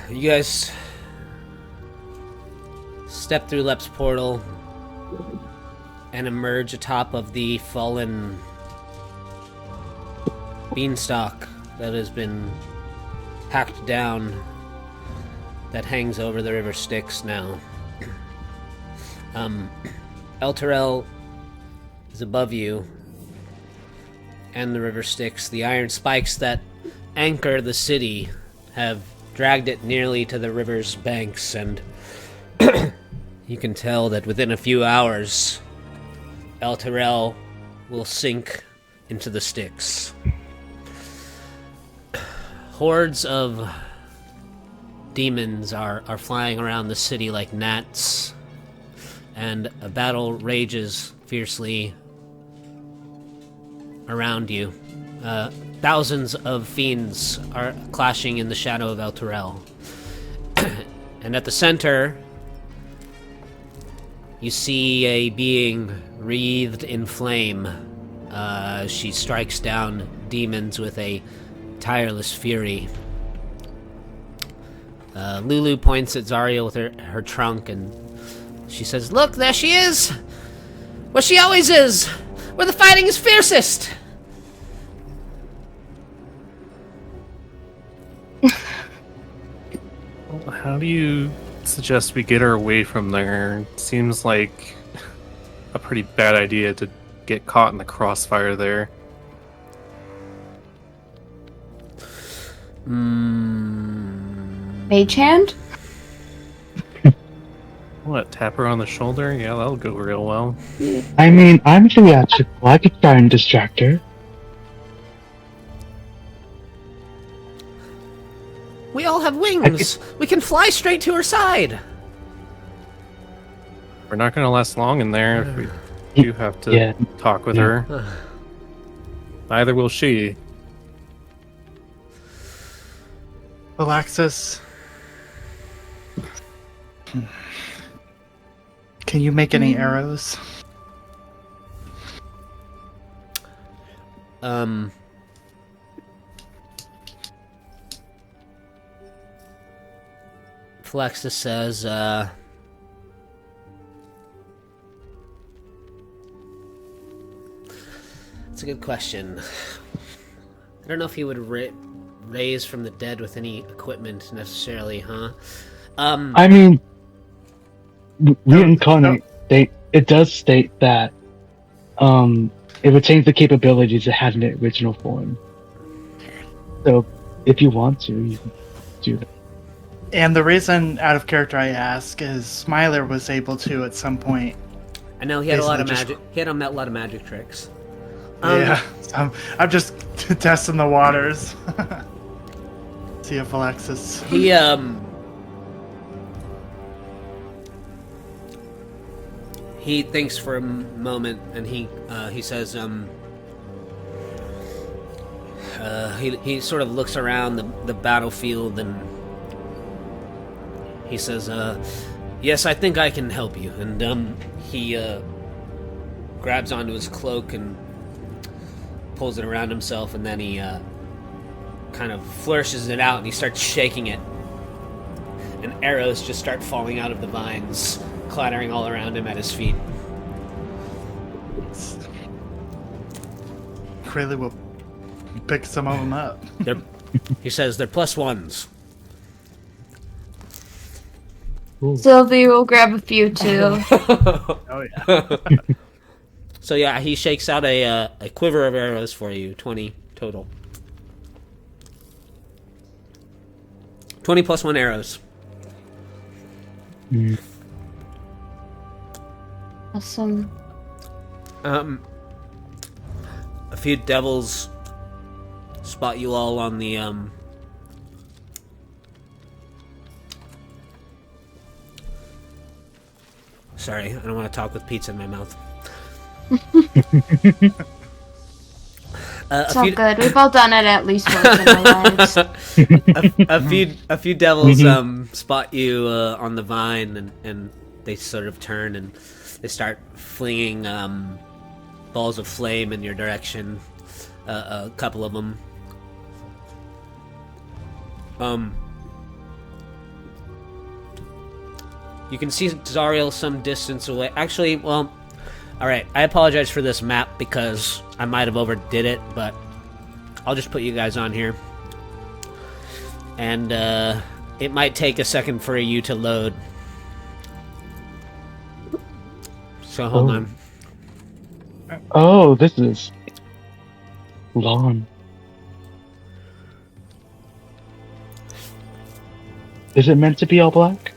You guys step through Lep's portal and emerge atop of the fallen beanstalk that has been hacked down, that hangs over the river Styx now. Elturel is above you, and the river Styx. The iron spikes that anchor the city have dragged it nearly to the river's banks, and you can tell that within a few hours, Elturel will sink into the Styx. Hordes of demons are flying around the city like gnats, and a battle rages fiercely around you. Thousands of fiends are clashing in the shadow of Elturel. And at the center, you see a being wreathed in flame. She strikes down demons with a tireless fury. LuLu points at Zariel with her trunk, and she says, "Look, there she is! Where she always is! Where the fighting is fiercest!" How do you suggest we get her away from there? Seems like a pretty bad idea to get caught in the crossfire there. Mage hand? What, tap her on the shoulder? Yeah, that'll go real well. I mean, I'm theatrical. I could try and distract her. We all have wings! We can fly straight to her side! We're not going to last long in there if we do have to talk with her. Neither will she. Alexis, can you make any arrows? Flexus says, that's a good question. I don't know if he would raise from the dead with any equipment necessarily, huh? I mean, reincarnate. It does state that it retains the capabilities it had in the original form. So, if you want to, you can do that. And the reason, out of character, I ask is Smiler was able to at some point. I know he had a lot of magic. He had a lot of magic tricks. Yeah, so I'm just testing the waters. See if Alexis. He thinks for a moment, and he says, he sort of looks around the battlefield, and he says, yes, I think I can help you. And he grabs onto his cloak and pulls it around himself, and then he kind of flourishes it out, and he starts shaking it. And arrows just start falling out of the vines, clattering all around him at his feet. Crayley will pick some of them up. He says they're +1s. Sylvie will grab a few too. Oh yeah. So yeah, he shakes out a quiver of arrows for you, 20 total. 20 +1 arrows. Awesome. A few devils spot you all on the Sorry, I don't want to talk with pizza in my mouth. It's all good. We've all done it at least once in our lives. a few devils spot you on the vine, and they sort of turn and they start flinging balls of flame in your direction. A couple of them. You can see Zariel some distance away. Actually, well, alright, I apologize for this map because I might have overdid it, but I'll just put you guys on here. And it might take a second for you to load. So hold on. Oh, this is long. Is it meant to be all black?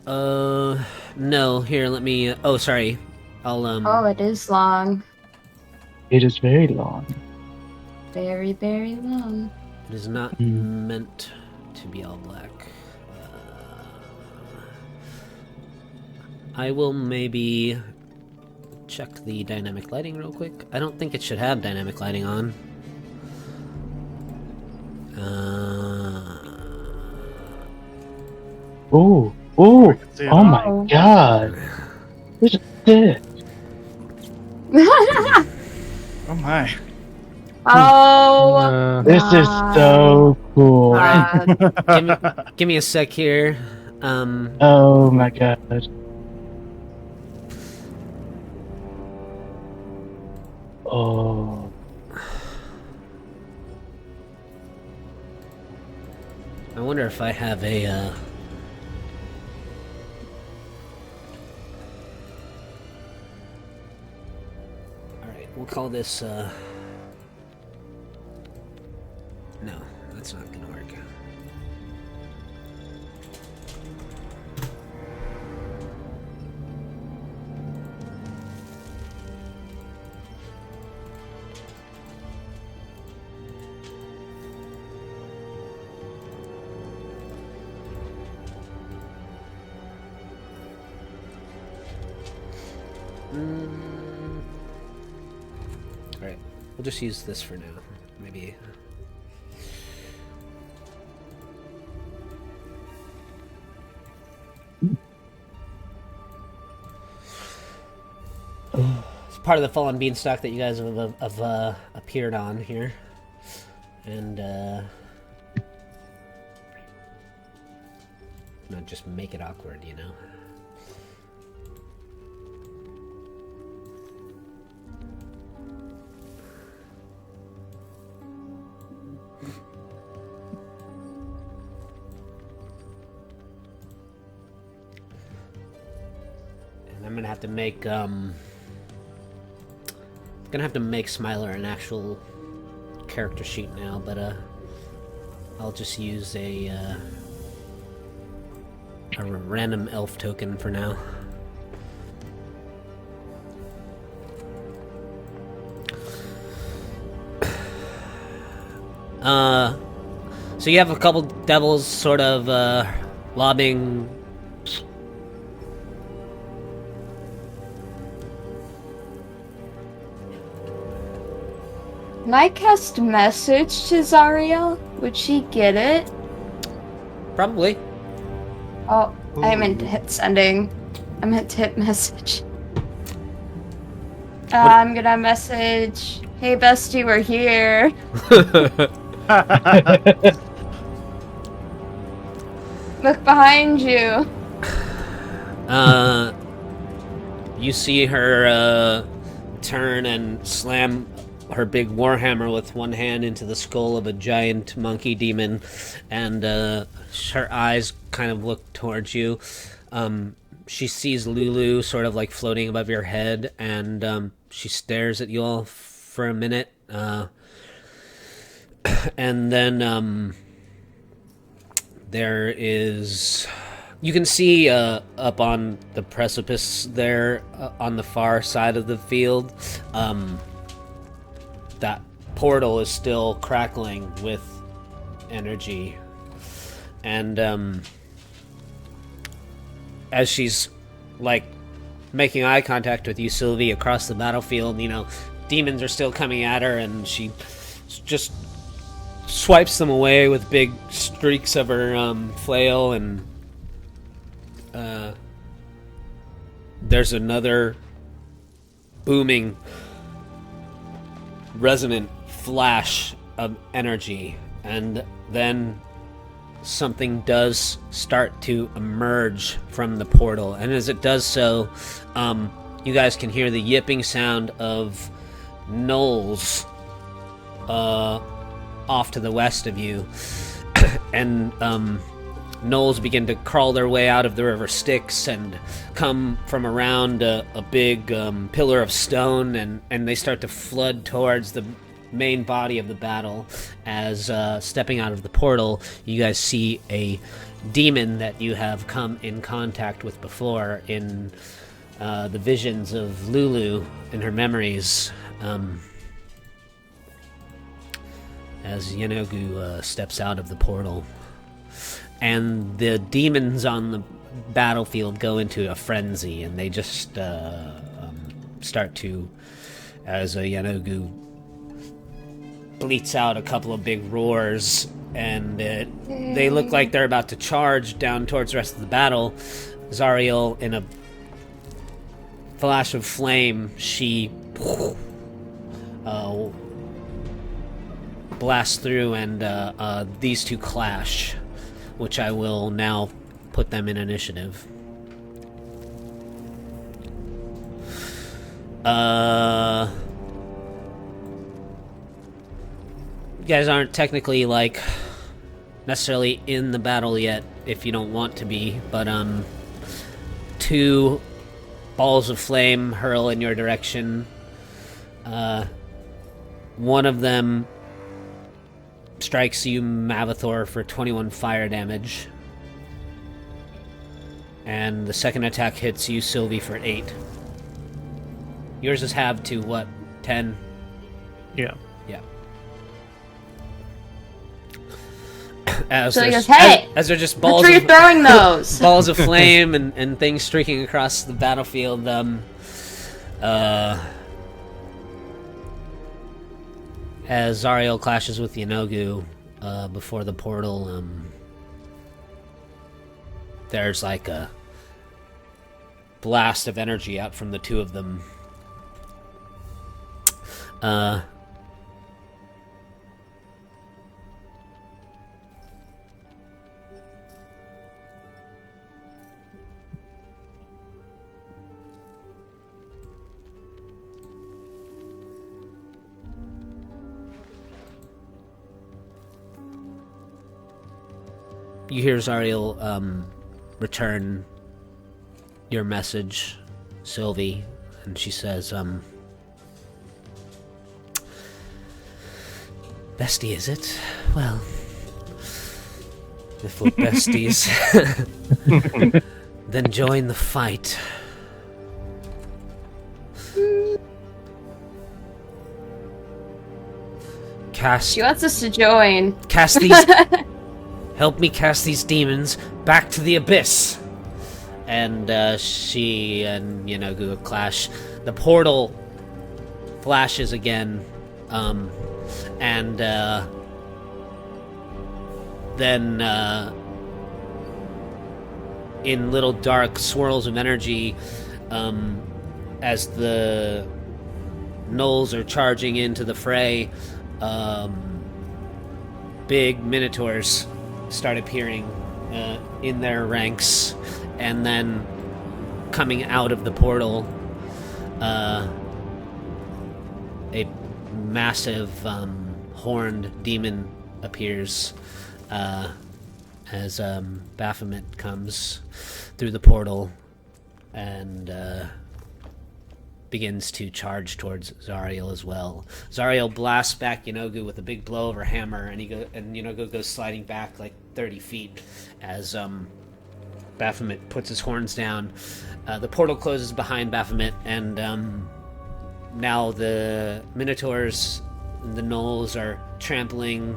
No. Here, let me. Oh, sorry. I'll Oh, it is long. It is very long. Very, very long. It is not meant to be all black. I will maybe check the dynamic lighting real quick. I don't think it should have dynamic lighting on. Ooh, ooh, see it oh all. my god. What is this? Oh my. Oh, This is so cool. Give me a sec here. Oh my god. Oh. I wonder if I have a, Alright, we'll call this, No, that's not gonna work. Alright, we'll just use this for now. Maybe. It's part of the Fallen Beanstalk that you guys have appeared on here. And, not just make it awkward, you know? I'm gonna have to make Smiler an actual character sheet now, but I'll just use a random elf token for now. So you have a couple devils sort of lobbing. Can I cast message to Zariel? Would she get it? Probably. Oh, I meant to hit sending. I meant to hit message. I'm gonna message. Hey, bestie, we're here. Look behind you. You see her turn and slam her big warhammer with one hand into the skull of a giant monkey demon, and her eyes kind of look towards you. She sees LuLu sort of like floating above your head, and she stares at you all for a minute, and then there is... You can see up on the precipice there, on the far side of the field, that portal is still crackling with energy. And as she's like making eye contact with you, Sylvie, across the battlefield, you know, demons are still coming at her, and she just swipes them away with big streaks of her flail, and there's another booming, resonant flash of energy, and then something does start to emerge from the portal, and as it does so, you guys can hear the yipping sound of gnolls off to the west of you, and gnolls begin to crawl their way out of the river Styx and come from around a big pillar of stone, and they start to flood towards the main body of the battle. As stepping out of the portal, you guys see a demon that you have come in contact with before in the visions of LuLu in her memories. As Yenogu steps out of the portal, and the demons on the battlefield go into a frenzy, and they just start to, as Yenogu bleats out a couple of big roars, and they look like they're about to charge down towards the rest of the battle. Zariel, in a flash of flame, she blasts through, and these two clash, which I will now put them in initiative. You guys aren't technically, like, necessarily in the battle yet, if you don't want to be, but, two balls of flame hurl in your direction. One of them strikes you, Mavathor, for 21 fire damage. And the second attack hits you, Sylvie, for 8. Yours is halved to, what, 10? Yeah. Yeah. As So he there's- goes, "Hey, as they're just That's balls where you're of, throwing those. balls of flame and things streaking across the battlefield, as Zariel clashes with Yenogu before the portal, there's like a blast of energy out from the two of them. You hear Zariel return your message, Sylvie, and she says, bestie, is it? Well, if we're besties, then join the fight. She wants us to join. Cast these... Help me cast these demons back to the abyss. And she and Yenogu clash. The portal flashes again, and then in little dark swirls of energy, as the gnolls are charging into the fray, big minotaurs start appearing in their ranks, and then coming out of the portal, a massive horned demon appears as Baphomet comes through the portal and begins to charge towards Zariel as well. Zariel blasts back Yenogu with a big blow of her hammer, and Yenogu goes sliding back like 30 feet as Baphomet puts his horns down. The portal closes behind Baphomet, and now the Minotaurs and the gnolls are trampling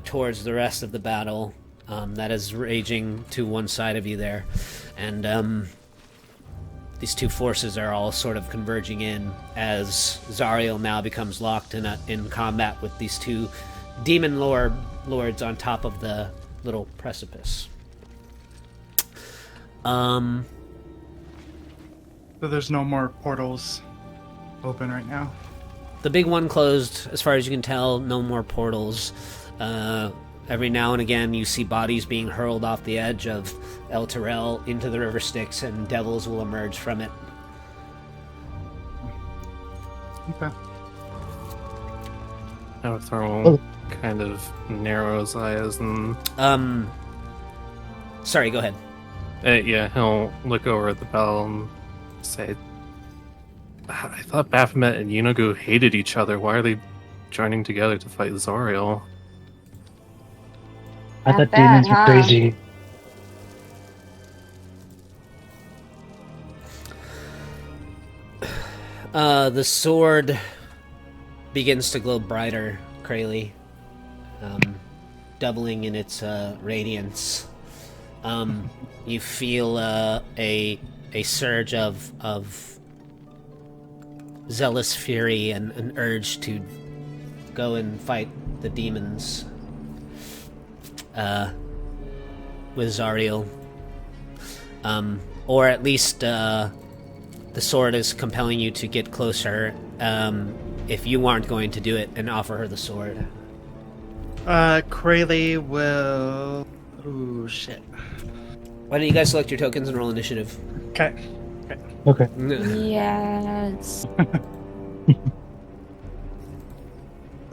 towards the rest of the battle that is raging to one side of you there. And these two forces are all sort of converging in as Zariel now becomes locked in combat with these two demon lords on top of the little precipice. So there's no more portals open right now? The big one closed, as far as you can tell. No more portals. Every now and again, you see bodies being hurled off the edge of El Terrell into the river Styx, and devils will emerge from it. Okay. Avatar kind of narrows eyes and... Sorry, go ahead. yeah, he'll look over at the bell and say, I thought Baphomet and Yunogu hated each other. Why are they joining together to fight Zariel? I Not thought bad, demons were huh? crazy. The sword begins to glow brighter, Krayley, doubling in its radiance. You feel a surge of zealous fury and an urge to go and fight the demons with Zariel. Or at least the sword is compelling you to get closer if you aren't going to do it and offer her the sword. Krayley will... Ooh, shit. Why don't you guys select your tokens and roll initiative? Okay. Okay. Yes.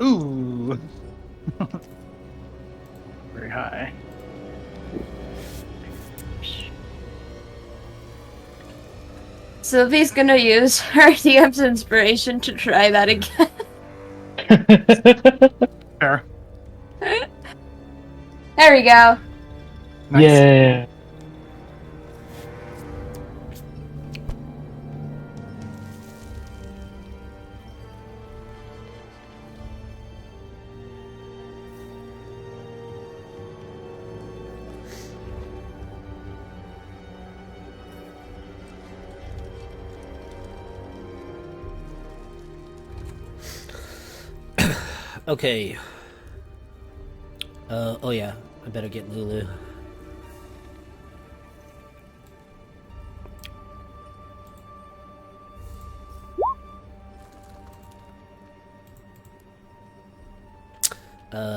Ooh. Very high. Sylvie's gonna use her DM's inspiration to try that again. Fair. There we go. Nice. Yeah. Okay. Oh yeah, I better get LuLu.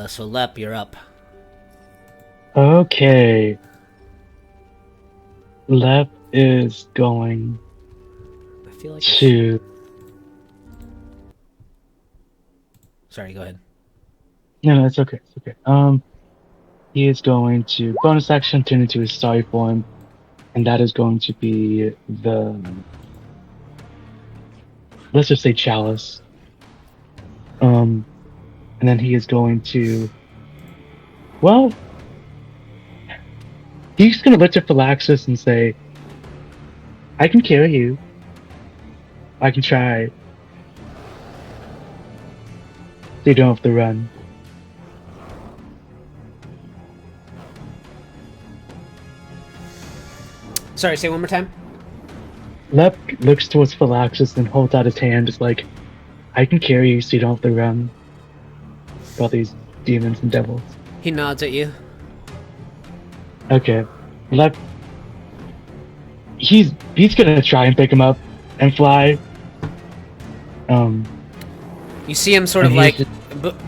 So Lep, you're up. Okay. Lep is going I feel like to... Sorry, go ahead. No, it's okay. It's okay. He is going to bonus action turn into his starry form, and that is going to be the... Let's just say Chalice. And then he is going to... Well... He's going to lift up Phylaxis and say, I can carry you. I can try. So you don't have to run. Sorry, say one more time. Lep looks towards Phylaxis and holds out his hand, just like, I can carry you so you don't have to run. All these demons and devils. He nods at you. Okay. Lep... He's gonna try and pick him up and fly. You see him sort of And like he's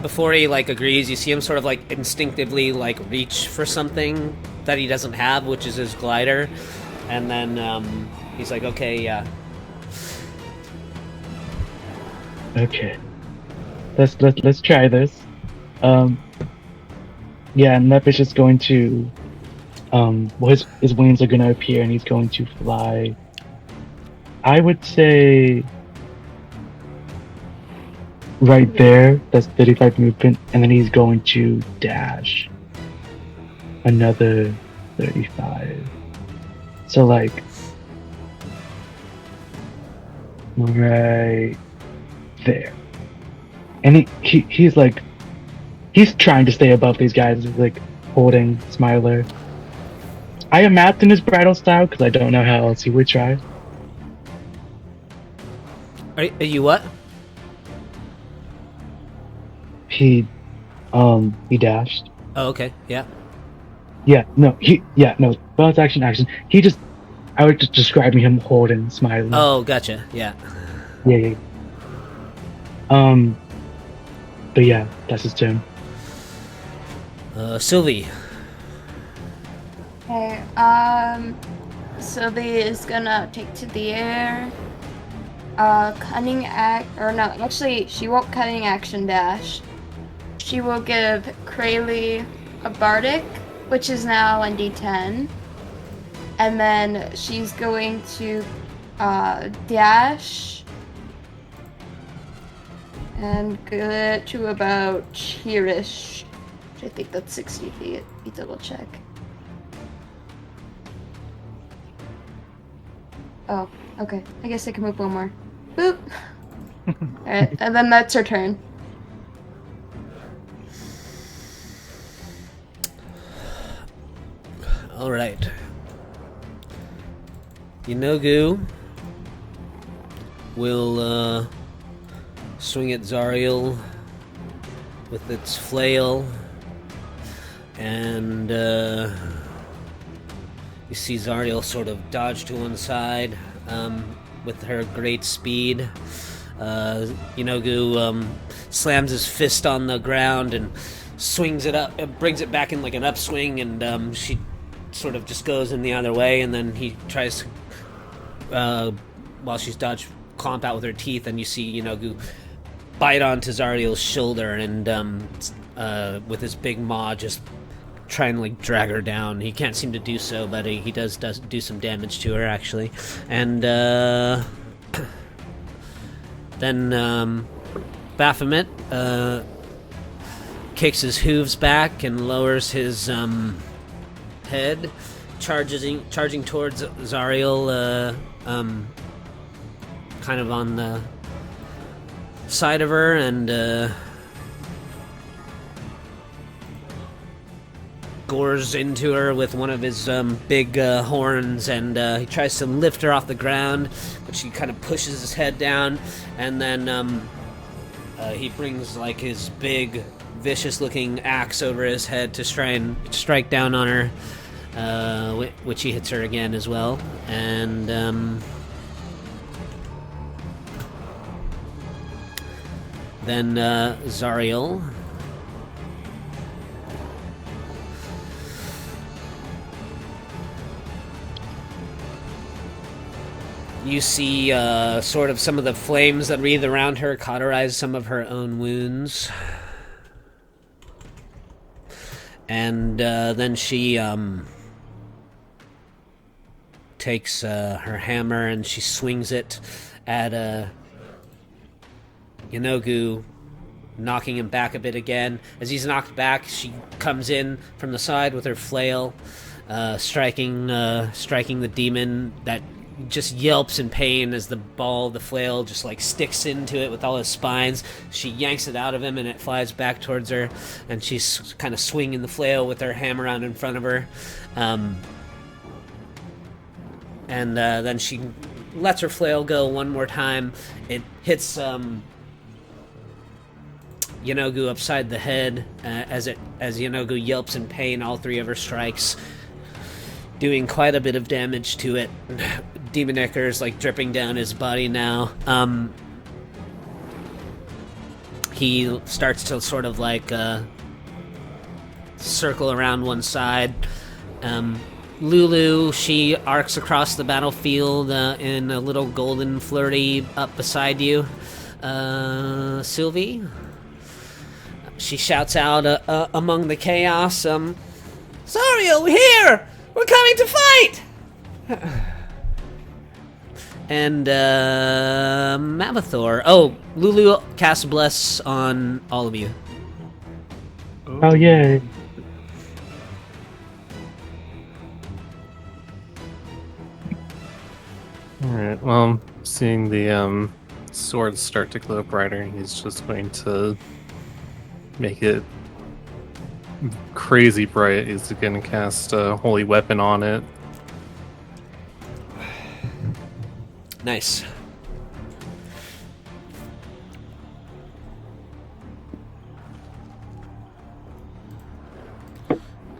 before he like agrees. You see him sort of like instinctively like reach for something that he doesn't have, which is his glider, and then he's like, "Okay, yeah." Okay. Let's try this. Yeah, and Lep is just going to well, his wings are gonna appear and he's going to fly. I would say right there, that's 35 movement, and then he's going to dash another 35. So like right there. And he's like he's trying to stay above these guys, like holding Smiler. I imagine his bridal style because I don't know how else he would try. Are you what? He dashed. Oh, okay, yeah. No, bonus action. He just, I would just describe him holding Smiley. Oh, gotcha. Yeah. Yeah. But yeah, that's his turn. Sylvie. Okay, Sylvie is gonna take to the air. Actually, she won't cunning action dash. She will give Krayley a bardic, which is now on D10. And then she's going to dash and get to about here-ish. I think that's 60 feet. Let me double check. Oh, okay. I guess I can move one more. Boop! Alright, and then that's her turn. Alright. Yenogu will swing at Zariel with its flail, and you see Zariel sort of dodge to one side with her great speed. Yenogu slams his fist on the ground and swings it up, brings it back in like an upswing, and she sort of just goes in the other way, and then he tries to, while she's dodged, clomp out with her teeth, and you see Yenogu bite onto Zariel's shoulder, and with his big maw just try and like drag her down. He can't seem to do so, but he does do some damage to her actually. And then Baphomet kicks his hooves back and lowers his head, charging towards Zariel, kind of on the side of her, and gores into her with one of his big horns, and he tries to lift her off the ground, but she kind of pushes his head down, and then he brings like his big vicious looking axe over his head to try and strike down on her, which he hits her again as well. And then Zariel you see sort of some of the flames that wreathe around her cauterize some of her own wounds. And then she takes her hammer and she swings it at Yenogu, knocking him back a bit again. As he's knocked back, she comes in from the side with her flail, striking the demon that just yelps in pain as the flail just like sticks into it with all his spines. She yanks it out of him and it flies back towards her, and she's kind of swinging the flail with her hammer out in front of her. And then she lets her flail go one more time. It hits Yenogu upside the head as Yenogu yelps in pain. All three of her strikes doing quite a bit of damage to it. Demon Ichor's like dripping down his body now. He starts to sort of like circle around one side. LuLu, she arcs across the battlefield in a little golden flurry up beside you. Sylvie, she shouts out among the chaos, Zariel, we're here! We're coming to fight! And Mavathor. Oh, LuLu casts Bless on all of you. Oh, yay. Alright, well, seeing the swords start to glow brighter, he's just going to make it crazy bright. He's going to cast a holy weapon on it. Nice.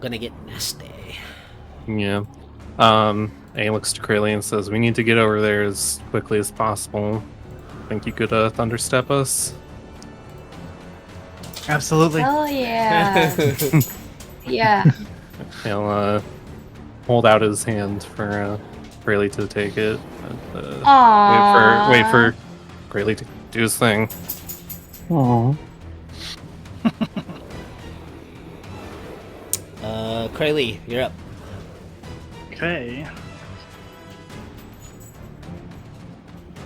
Gonna get nasty. Yeah. And he looks to Krayley and says, we need to get over there as quickly as possible. Think you could thunderstep us? Absolutely. Oh yeah. Yeah. He'll hold out his hand for Grayley to take it. Aww. Wait for Grayley to do his thing. Aw. Craylee, you're up. Okay.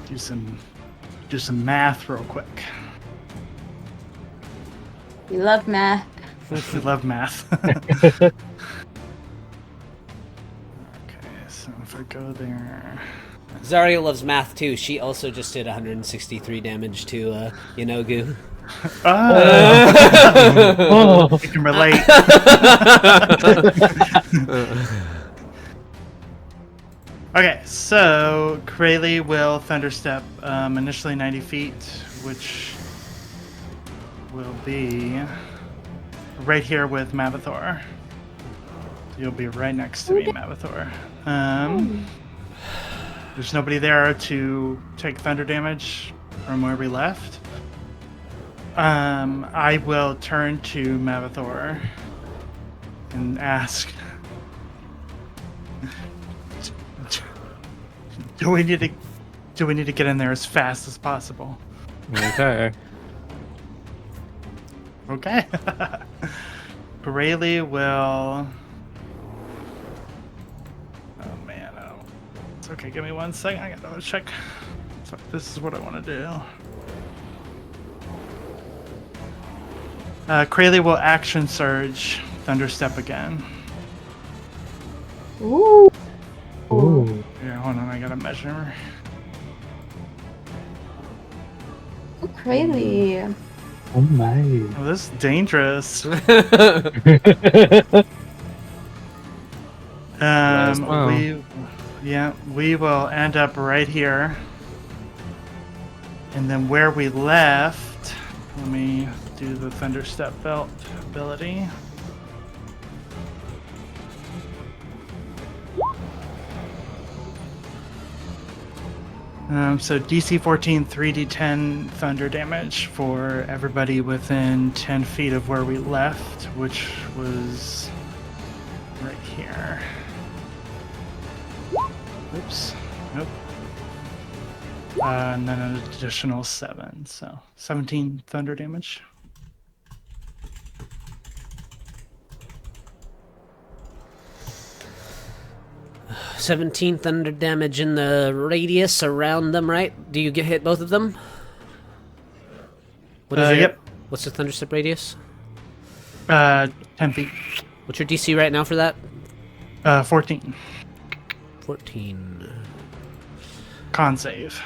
Do some math real quick. We love math. We love math. Okay, so if I go there. Zariel loves math too. She also just did 163 damage to Yanogu. Oh, Oh. you can relate. Okay, so Krayley will Thunderstep initially 90 feet, which will be right here with Mavathor. You'll be right next to me, Mavathor. There's nobody there to take thunder damage from where we left. I will turn to Mavathor and ask, do we need to get in there as fast as possible? Okay. Okay. Rayleigh will. Oh man, oh. It's okay. Give me 1 second. I gotta check. So this is what I want to do. Krayley will action surge, Thunderstep again. Ooh. Ooh. Here, hold on. I gotta measure. Oh, crazy. Oh my. Oh, this is dangerous. well. We will end up right here. And then where we left, let me do the Thunderstep belt ability. So DC 14, 3d10 thunder damage for everybody within 10 feet of where we left, which was right here. Oops. Nope. And then an additional 7, so 17 thunder damage. – 17 thunder damage in the radius around them, right? Do you get hit both of them? What is Yep. What's the thunderstep radius? 10 feet. What's your DC right now for that? 14. 14. Con save.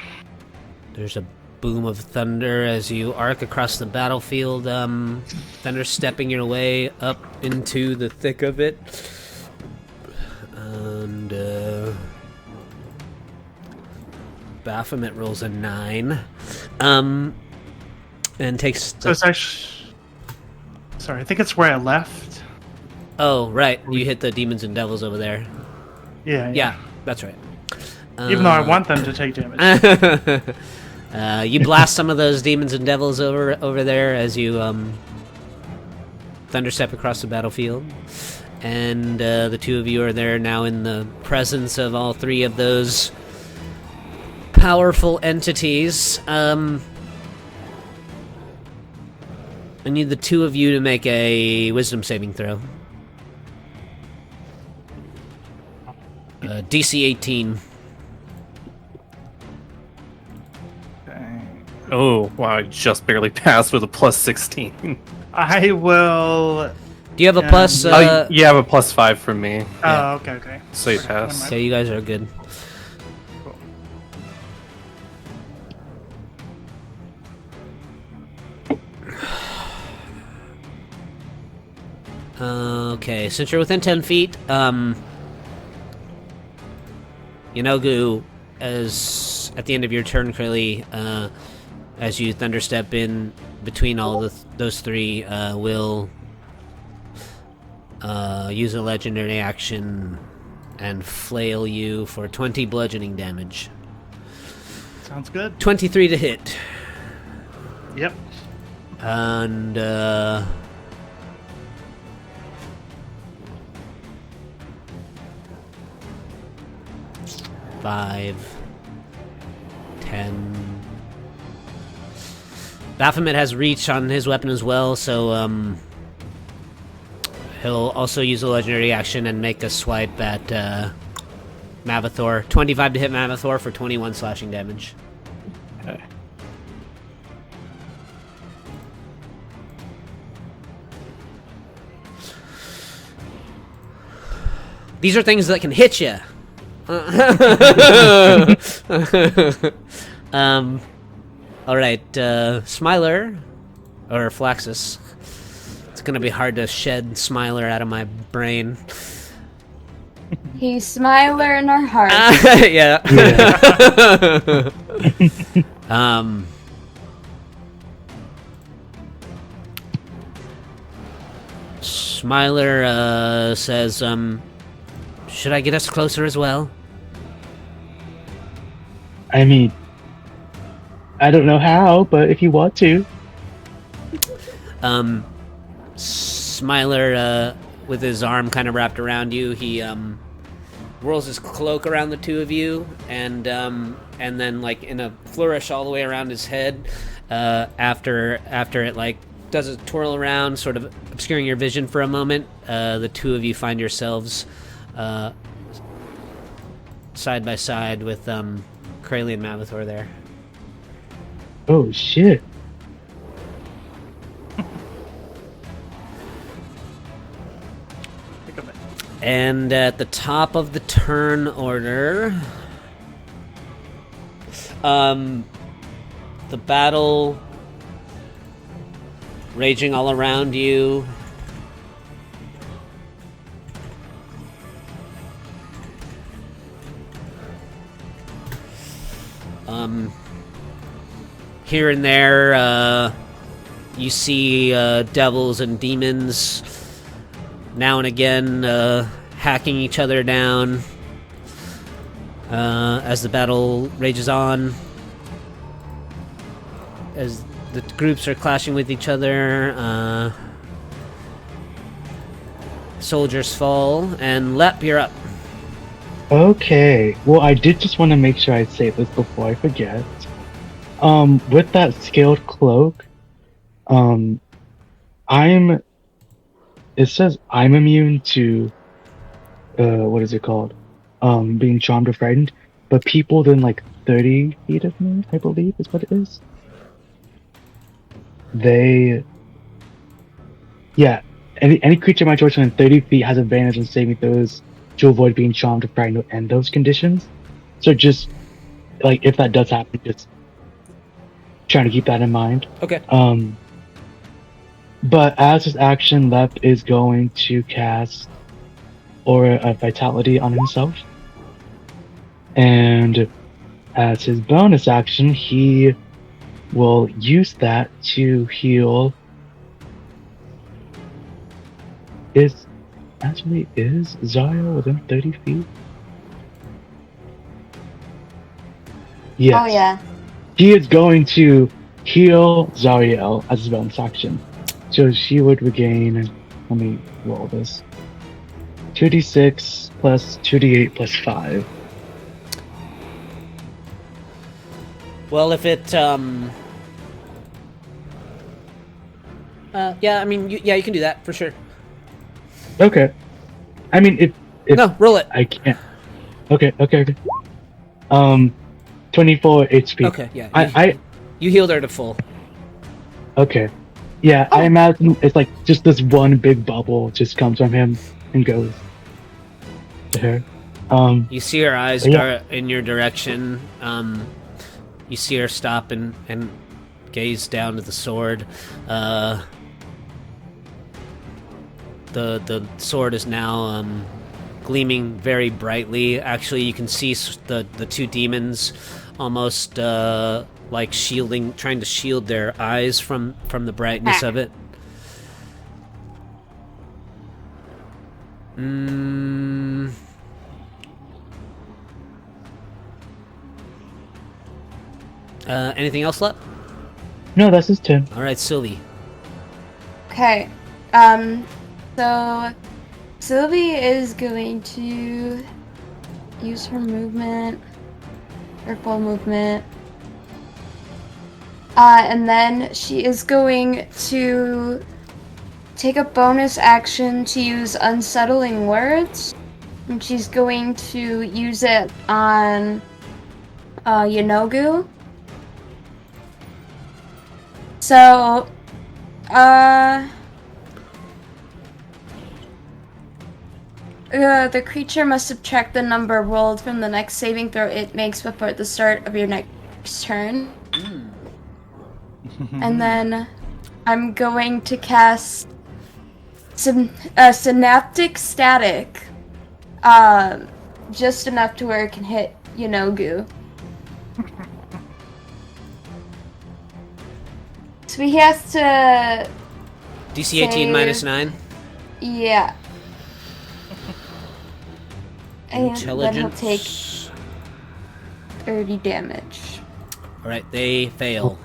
There's a boom of thunder as you arc across the battlefield, thunder stepping your way up into the thick of it. And Baphomet rolls a 9. And takes So it's actually... Sorry, I think it's where I left. Oh, right. You hit the demons and devils over there. Yeah. That's right. Even though I want them to take damage. You blast some of those demons and devils over there as you thunderstep across the battlefield. And the two of you are there now in the presence of all three of those powerful entities. I need the two of you to make a wisdom saving throw. DC 18. Oh, wow, I just barely passed with a plus 16. I will... Do you have a plus? You have a plus 5 from me. Oh, okay. So you pass. Yeah, you guys are good. Okay, since you're within 10 feet, Yanogu, as at the end of your turn, Curly, as you thunderstep in between all those three, will use a legendary action and flail you for 20 bludgeoning damage. Sounds good. 23 to hit. Yep. And 5, 10. Baphomet has reach on his weapon as well, so he'll also use a legendary action and make a swipe at Mavathor. 25 to hit Mavathor for 21 slashing damage. Okay. These are things that can hit you. All right, Smiler or Flaxus. It's gonna be hard to shed Smiler out of my brain. He's Smiler in our hearts. Yeah. Smiler says, should I get us closer as well? I mean, I don't know how, but if you want to. Smiler, with his arm kind of wrapped around you, he whirls his cloak around the two of you, and then like in a flourish all the way around his head. After it like does a twirl around, sort of obscuring your vision for a moment, the two of you find yourselves side by side with Krayley and Mavathor there. Oh shit. And at the top of the turn order, the battle raging all around you. Here and there, you see devils and demons now and again hacking each other down as the battle rages on. As the groups are clashing with each other, soldiers fall, and Lep, you're up. Okay. Well, I did just want to make sure I say this before I forget. With that scaled cloak, it says I'm immune to, what is it called? Being charmed or frightened, but people within like 30 feet of me, I believe is what it is. Any creature in my choice within 30 feet has advantage on saving throws to avoid being charmed or frightened and those conditions. So just, like, if that does happen, just trying to keep that in mind. Okay. But as his action, Lep is going to cast Aura of Vitality on himself. And as his bonus action, he will use that to heal. Is Zariel within 30 feet? Yes. Oh yeah. He is going to heal Zariel as his bonus action. So she would regain, let me roll this, 2d6 plus 2d8 plus 5. Well, if it, yeah, I mean, you can do that, for sure. Okay. I mean, if No, roll it. I can't. Okay. 24 HP. Okay, yeah. You healed her to full. Okay. Yeah, I imagine it's like just this one big bubble just comes from him and goes to her. You see her eyes dart in your direction. You see her stop and gaze down at the sword. The sword is now gleaming very brightly. Actually, you can see the two demons almost like shielding, trying to shield their eyes from the brightness of it. Anything else, Lep? No, that's his turn. All right, Sylvie. Okay. So Sylvie is going to use her movement. Her full movement. And then she is going to take a bonus action to use Unsettling Words. And she's going to use it on Yanogu. So, the creature must subtract the number rolled from the next saving throw it makes before the start of your next turn. And then I'm going to cast Synaptic Static. Just enough to where it can hit Yanogu. So he has to... DC 18 minus 9. Yeah. And Intelligence. then he'll take 30 damage. Alright, they fail.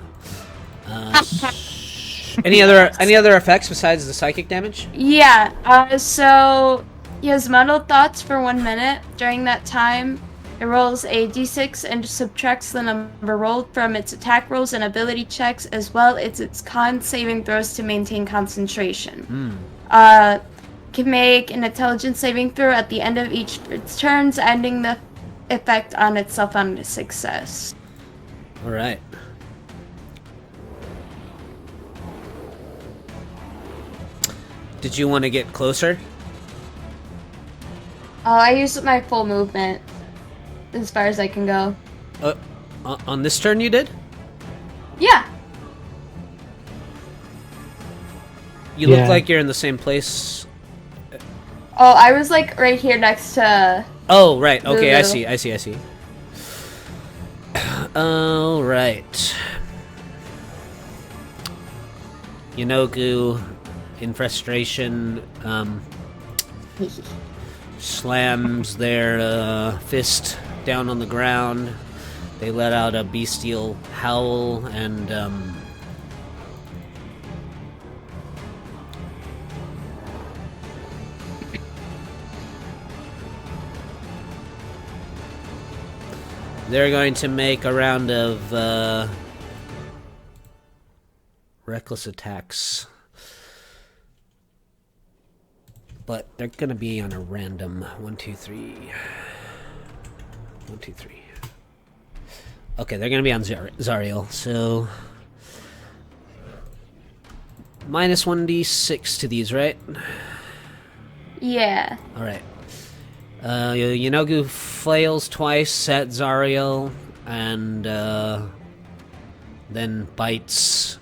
Any other effects besides the psychic damage? Yeah, so he has Muddled Thoughts for 1 minute. During that time, it rolls a d6 and subtracts the number rolled from its attack rolls and ability checks, as well as its con saving throws to maintain concentration. Can make an intelligence saving throw at the end of each of its turns, ending the effect on itself on a success. Alright. Did you want to get closer? I used my full movement as far as I can go. On this turn you did? Yeah. You look like you're in the same place. Oh, I was like right here next to... Oh, right. Okay, LuLu. I see. All right. Yanogu, in frustration, slams their fist down on the ground. They let out a bestial howl and they're going to make a round of reckless attacks. But they're going to be on a random 1, 2, 3. 1, 2, 3. Okay, they're going to be on Zariel, so... minus 1d6 to these, right? Yeah. Alright. Yanogu flails twice at Zariel, and then bites.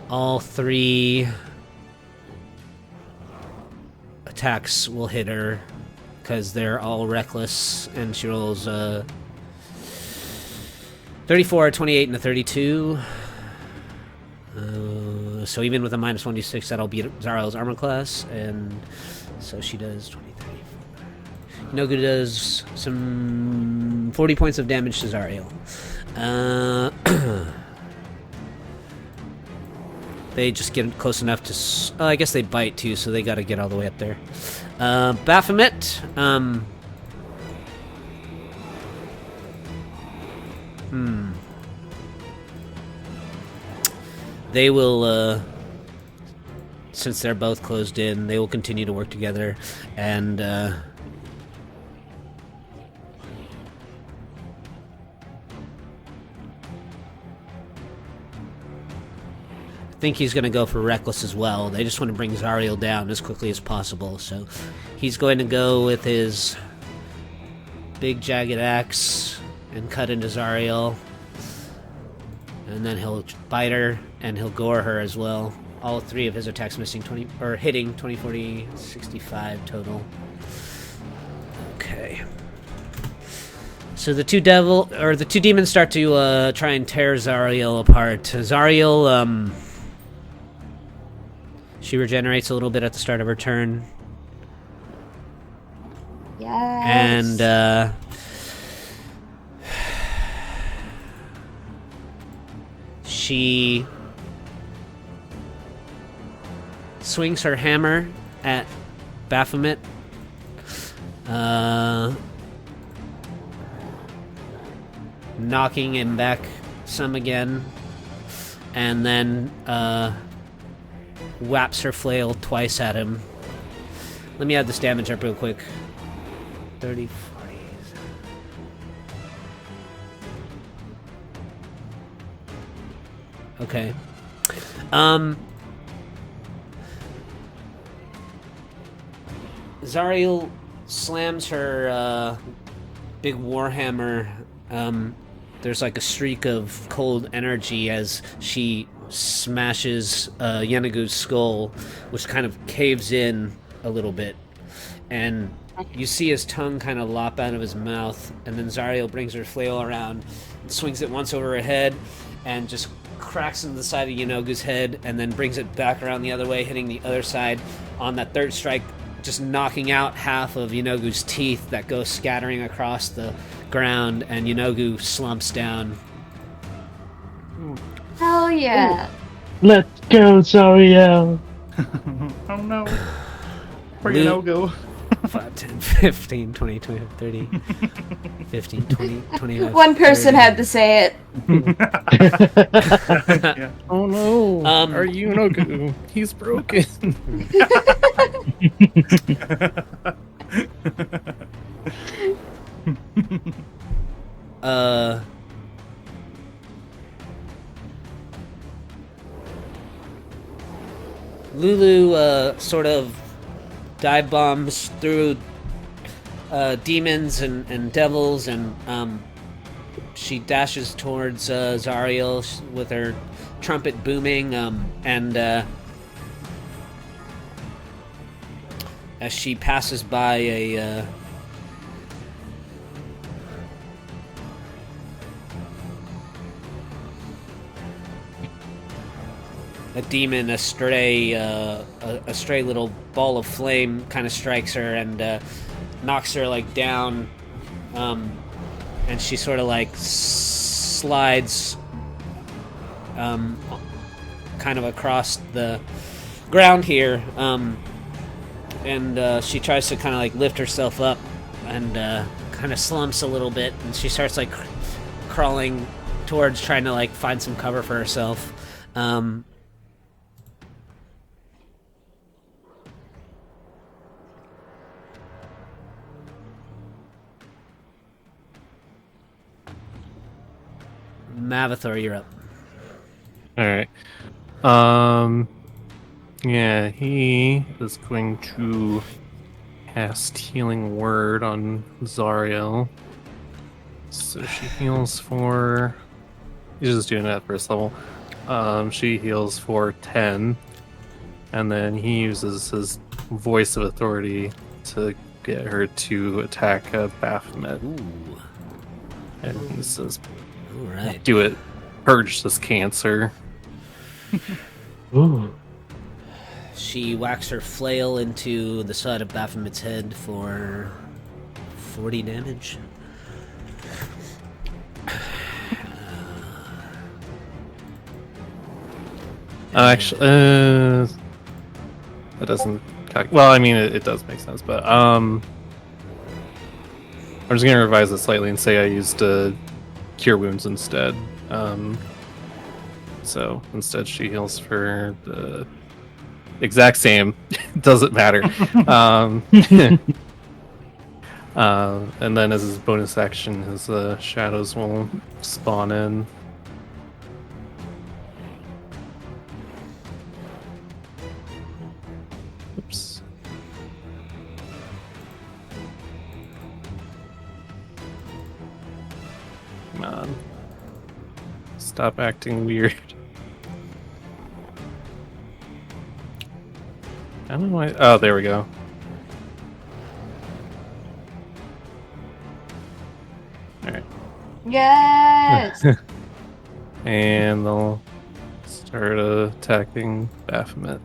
All 3 attacks will hit her, because they're all reckless, and she rolls 34, a 28, and a 32. So even with a minus 1d6, that'll beat Zariel's armor class, and so she does 20, 30. Yanogu does some 40 points of damage to Zariel. They just get close enough to... I guess they bite too, so they gotta get all the way up there. Baphomet. They will, since they're both closed in, they will continue to work together, and, I think he's going to go for reckless as well. They just want to bring Zariel down as quickly as possible, so he's going to go with his big jagged axe and cut into Zariel, and then he'll bite her and he'll gore her as well. All 3 of his attacks missing 20 or hitting 20, 40, 65 total. Okay. So the two demons start to try and tear Zariel apart. Zariel, she regenerates a little bit at the start of her turn. Yes. And she swings her hammer at Baphomet. knocking him back some again, and then whaps her flail twice at him. Let me add this damage up real quick. 30, 40. Okay. Zariel slams her big warhammer. There's like a streak of cold energy as she smashes Yenagu's skull, which kind of caves in a little bit. And you see his tongue kind of lop out of his mouth, and then Zariel brings her flail around and swings it once over her head and just cracks into the side of Yenogu's head, and then brings it back around the other way, hitting the other side on that third strike, just knocking out half of Yenogu's teeth that go scattering across the ground, and Yenogu slumps down. Hell yeah. Let's go, Zariel. Oh no. Where Lu- you no go? 5, 10, 15, 20, 25, 30, 15, 20, 25, One person 30. had to say it. Yeah. Oh no! Um, Our Yunogu, he's broken. Lulu sort of dive bombs through demons and devils, and she dashes towards Zariel with her trumpet booming, and as she passes by a demon, a stray little ball of flame kind of strikes her and knocks her like down, and she sort of like slides kind of across the ground here, and she tries to kind of like lift herself up, and kind of slumps a little bit, and she starts like crawling towards trying to like find some cover for herself. Mavathor, you're up. All right. Yeah, he is going to cast Healing Word on Zariel. So she heals for... He's just doing it at first level. She heals for 10. And then he uses his Voice of Authority to get her to attack Baphomet. Ooh. And he says, All right. do it. Purge this cancer. Ooh. She whacks her flail into the side of Baphomet's head for 40 damage. Actually, that doesn't. Well, I mean, it does make sense, but I'm just gonna revise it slightly and say I used Cure Wounds instead. So instead, she heals for the exact same. Doesn't matter. And then as his bonus action, his shadows will spawn in. Oops. Come on. Stop acting weird. I don't know why. Oh, there we go. Alright. Yes. And they'll start attacking Baphomet.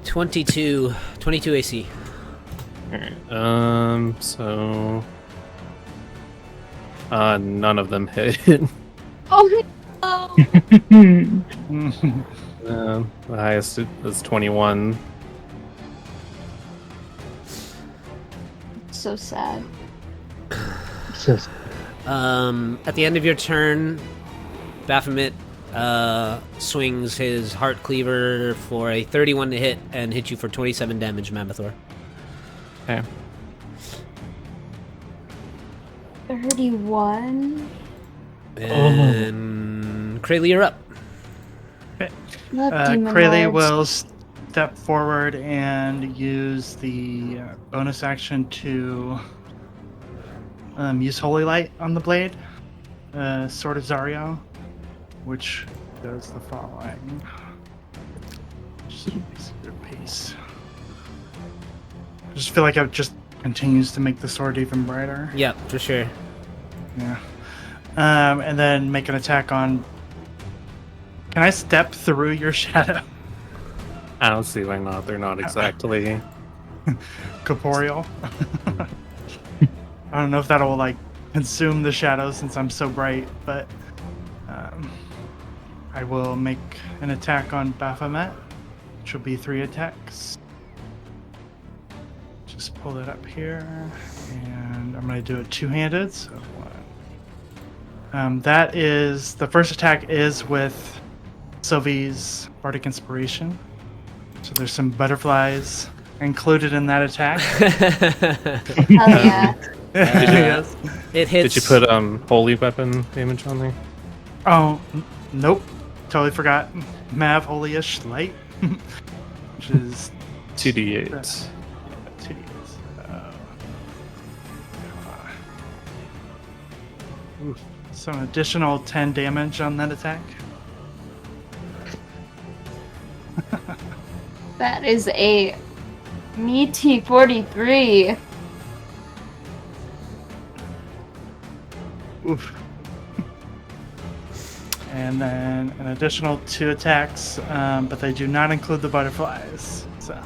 Twenty-two AC. Alright, so... none of them hit. Oh no. The highest is 21. So sad. So, At the end of your turn, Baphomet swings his heart cleaver for a 31 to hit and hit you for 27 damage, Mammothor. Okay. 31. And Krayley, you're up. Demon Krayley Lords. will step forward and use the bonus action to use Holy Light on the blade, Sword of Zariel, which does the following. Just pace. I just feel like it just continues to make the sword even brighter. Yep, for sure. Yeah. And then make an attack on. Can I step through your shadow? I don't see why not. They're not exactly. Corporeal. I don't know if that'll like consume the shadow since I'm so bright, but I will make an attack on Baphomet, which will be 3 attacks. Just pull it up here, and I'm going to do it two-handed. So one. That is the first attack is with Sylvie's Bardic Inspiration. So there's some butterflies included in that attack. Hell yeah. Yes. It hits. Did you put holy weapon damage on there? Oh, nope. Totally forgot. Mav Holy-ish Light, which is 2d8. 2d8. So an additional 10 damage on that attack. That is a meaty 43. Oof. And then an additional 2 attacks, but they do not include the butterflies. So.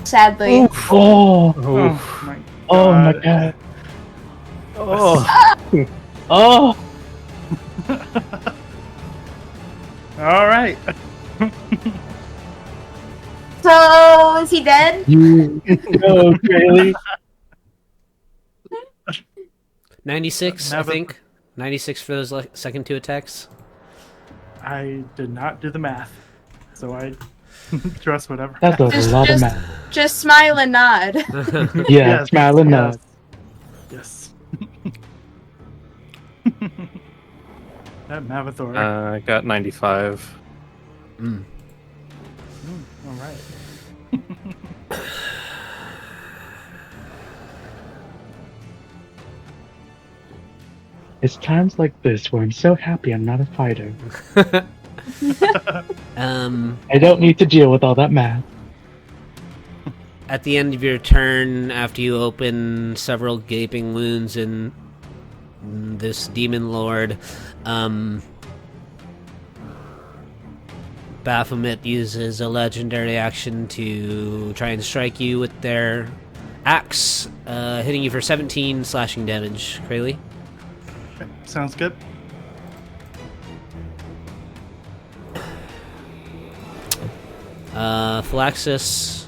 Sadly. oh, Oh my god. oh my god. Oh. Oh, All right. So, is he dead? you no, Krayley. 96, I Never- think. 96 for those second 2 attacks. I did not do the math, so I trust whatever. That's a Just- lot of just- math. Just smile and nod. Yeah, Yes, smiling yes. nod. Yes. That Mavathor. I got 95. Mm. All right. It's times like this where I'm so happy I'm not a fighter. I don't need to deal with all that math. At the end of your turn, after you open several gaping wounds in this demon lord, Baphomet uses a legendary action to try and strike you with their axe, hitting you for 17 slashing damage. Krayley? Sounds good. Phylaxis.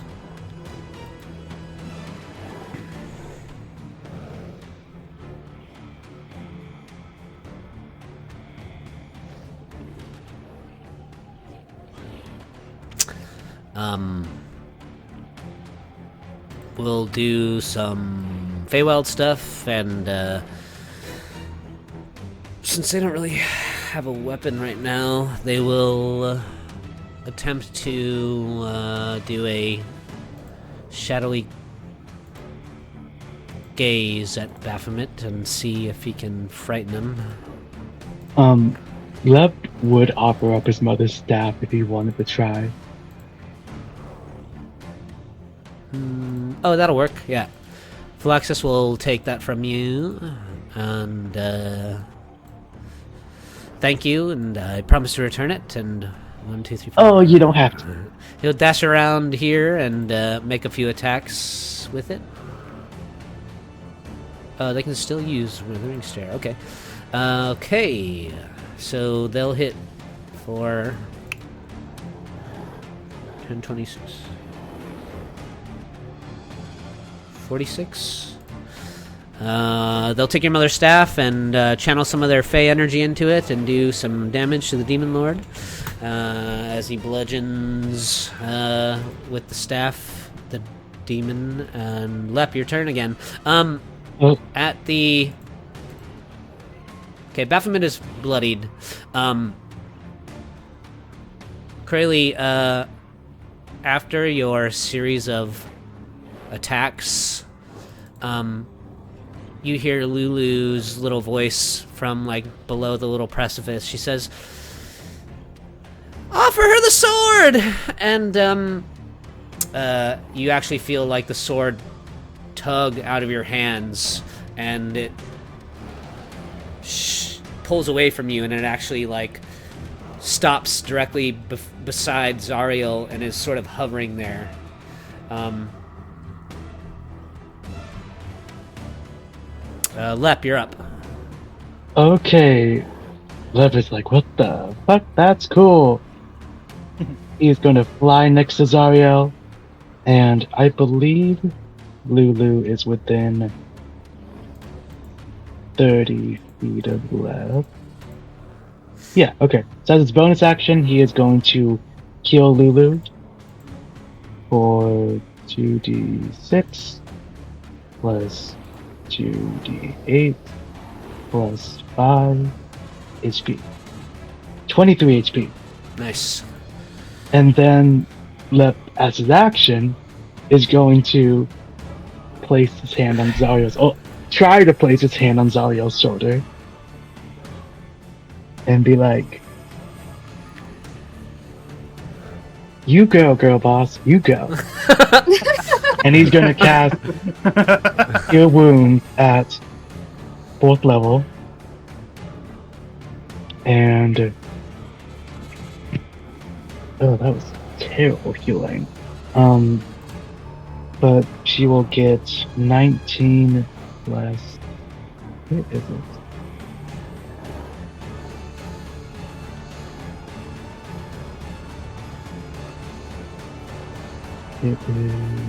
We'll do some Feywild stuff, and since they don't really have a weapon right now, they will attempt to do a shadowy gaze at Baphomet and see if he can frighten him. Lev would offer up his mother's staff if he wanted to try. Oh, that'll work, yeah. Phylaxis will take that from you, and thank you, and I promise to return it, and 1, 2, 3, 4. Oh, you don't have to. He'll dash around here and make a few attacks with it. They can still use Withering Stare, okay. Okay, so they'll hit for 10, 26. 46. They'll take your mother's staff and channel some of their fey energy into it and do some damage to the demon lord as he bludgeons with the staff the demon. And Lep, your turn again. At the... Okay, Baphomet is bloodied. Krayley, after your series of attacks, you hear Lulu's little voice from, like, below the little precipice. She says, "Offer her the sword!" And, you actually feel like the sword tug out of your hands, and it pulls away from you, and it actually, like, stops directly beside Zariel and is sort of hovering there. Lep, you're up. Okay. Lev is like, what the fuck? That's cool. He's gonna fly next to Zariel, and I believe LuLu is within 30 feet of Lev. Yeah, okay. So as his bonus action, he is going to heal LuLu for 2d6 plus 2d8 plus 5 HP. 23 HP. Nice. And then Lep, as his action, is going to place his hand on Zariel's... try to place his hand on Zariel's shoulder. And be like, "You go, girl boss, you go." And he's gonna cast Cure Wounds at 4th level. And oh, that was terrible healing. But she will get 19 less. Where is it? It is...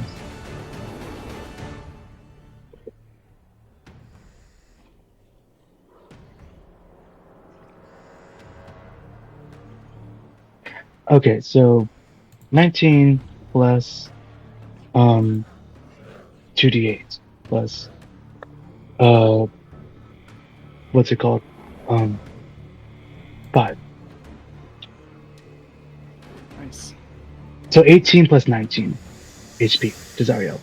Okay, so 19 plus 2d8 plus what's it called? 5. Nice. So 18 plus 19 HP to Zariel.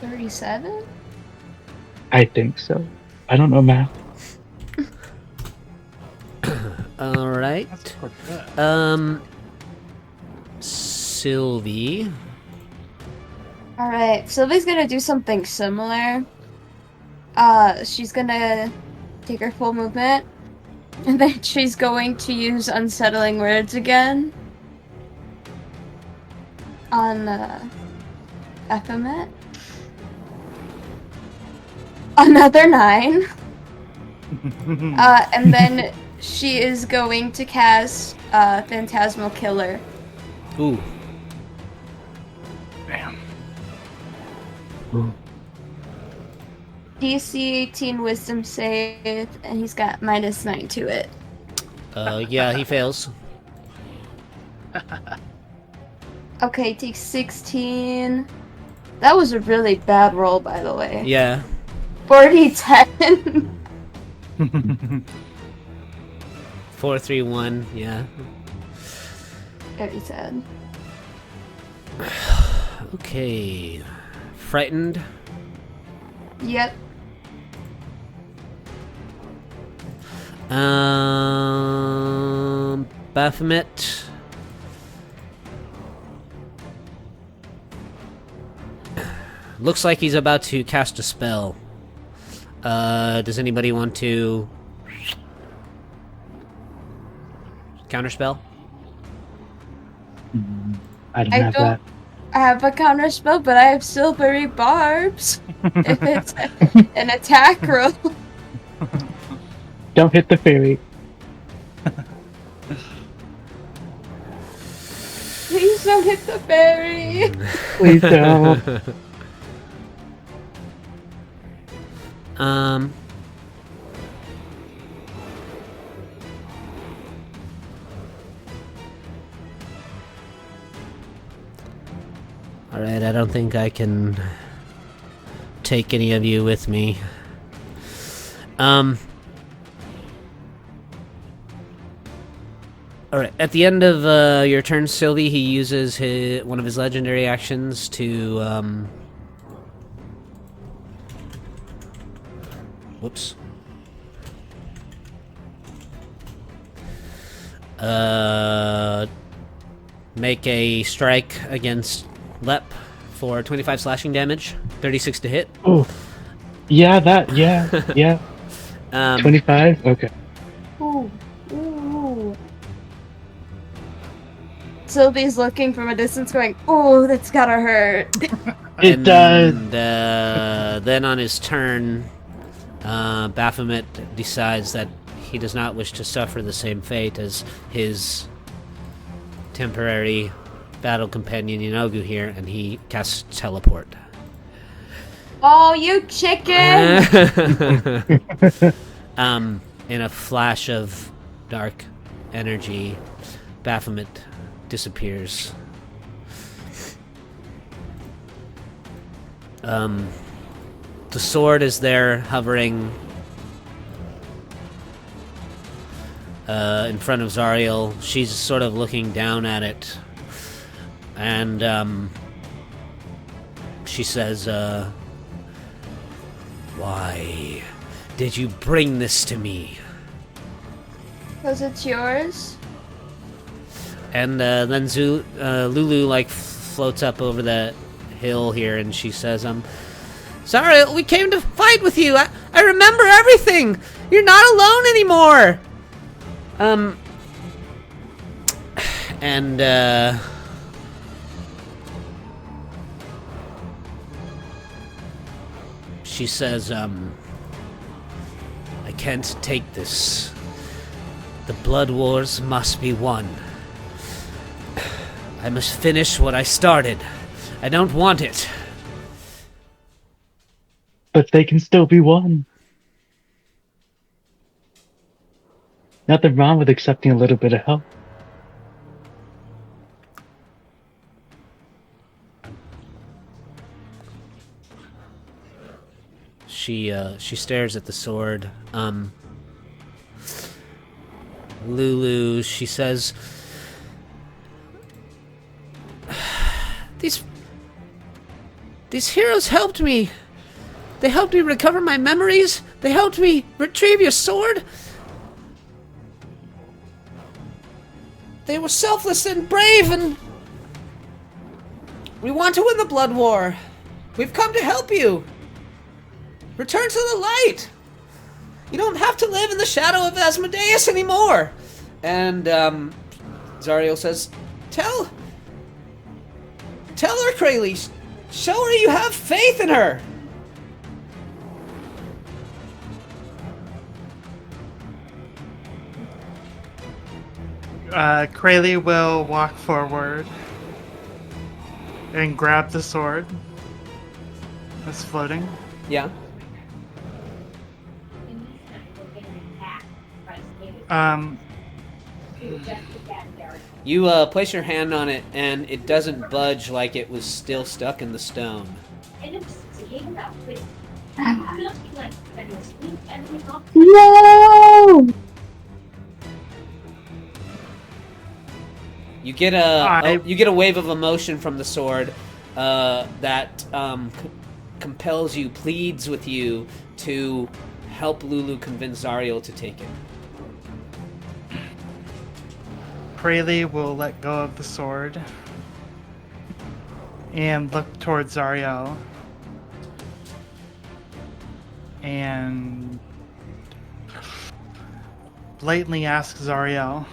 37? I think so. I don't know math. Alright. That's quite good. Sylvie. Alright, Sylvie's gonna do something similar. She's gonna take her full movement, and then she's going to use Unsettling Words again on Baphomet. Another 9. And then she is going to cast Phantasmal Killer. Ooh. Damn. Ooh. DC 18 Wisdom save, and he's got -9 to it. Yeah, he fails. Okay, takes 16. That was a really bad roll, by the way. Yeah. 40-10. 4, 3, 1, yeah. Very sad. Okay. Frightened. Yep. Baphomet. Looks like he's about to cast a spell. Does anybody want to counterspell? I don't I have don't- that. I have a counter spell, but I have Silvery Barbs. If it's an attack roll. Don't hit the fairy. Please don't hit the fairy. Please don't. Alright, I don't think I can take any of you with me. Alright, at the end of your turn, Sylvie, he uses one of his legendary actions to, whoops. Make a strike against Lep for 25 slashing damage, 36 to hit. Oh, yeah. 25. Okay. Ooh, ooh. Sylvie's looking from a distance, going, "Ooh, that's gotta hurt." It does. Then on his turn, Baphomet decides that he does not wish to suffer the same fate as his temporary battle companion Yanogu here, and he casts teleport. Oh, you chicken! In a flash of dark energy, Baphomet disappears. The sword is there hovering in front of Zariel. She's sort of looking down at it, and she says, "Why did you bring this to me?" Because it's yours. And then LuLu floats up over the hill here, and she says, "Zariel, we came to fight with you. I remember everything. You're not alone anymore." And she says, "I can't take this. The blood wars must be won. I must finish what I started. I don't want it." But they can still be won. Nothing wrong with accepting a little bit of help. She stares at the sword. LuLu, she says, These heroes helped me. They helped me recover my memories. They helped me retrieve your sword. They were selfless and brave, and we want to win the blood war. We've come to help you. Return to the light. You don't have to live in the shadow of Asmodeus anymore. And Zariel says, Tell her, Krayley. Show her you have faith in her. Krayley will walk forward and grab the sword that's floating. Yeah. You place your hand on it, and it doesn't budge, like it was still stuck in the stone. No! You get a wave of emotion from the sword that compels you, pleads with you to help LuLu convince Zariel to take it. Krayley will let go of the sword and look towards Zariel and blatantly ask Zariel,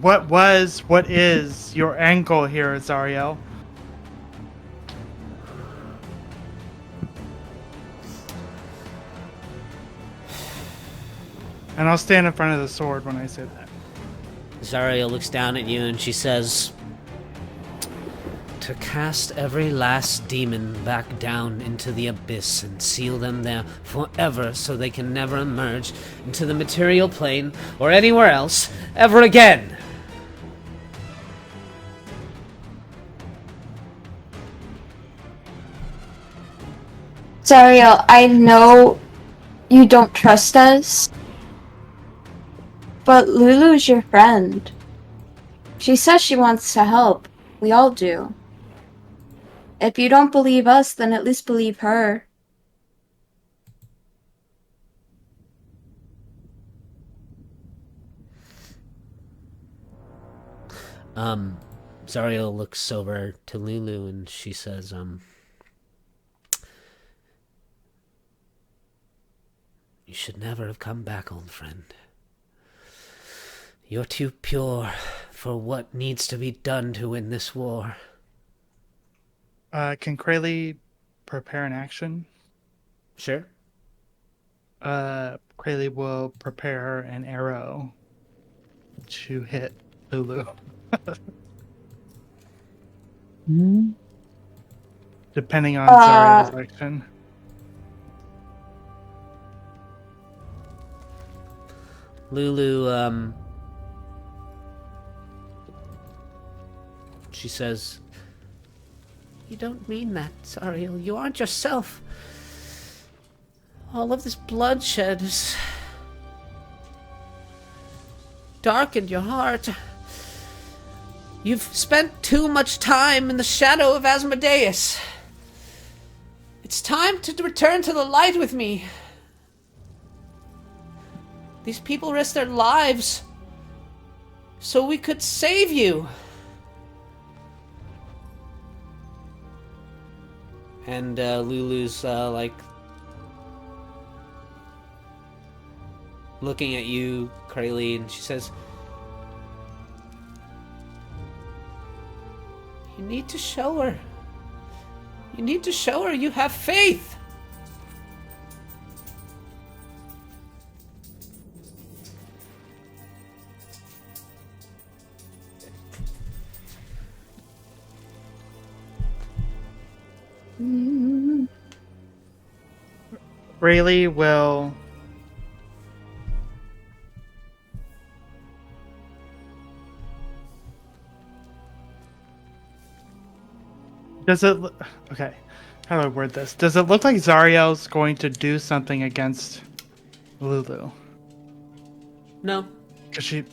what is your angle here, Zariel? And I'll stand in front of the sword when I say that. Zariel looks down at you and she says, "To cast every last demon back down into the abyss and seal them there forever so they can never emerge into the material plane or anywhere else ever again." Zariel, I know you don't trust us, but Lulu's your friend. She says she wants to help. We all do. If you don't believe us, then at least believe her. Zariel looks over to Lulu and she says, "You should never have come back, old friend. You're too pure for what needs to be done to win this war." Can Krayley prepare an action? Sure. Krayley will prepare an arrow to hit Lulu. Depending on Zariel's action. Lulu, she says, "You don't mean that, Zariel. You aren't yourself. All of this bloodshed has darkened your heart. You've spent too much time in the shadow of Asmodeus. It's time to return to the light with me. These people risked their lives so we could save you." And Lulu's like looking at you, Krayley, and she says, "You need to show her. You need to show her you have faith." Rayleigh will Does it okay, how do I word this? Does it look like Zariel's going to do something against Lulu? No. Cause she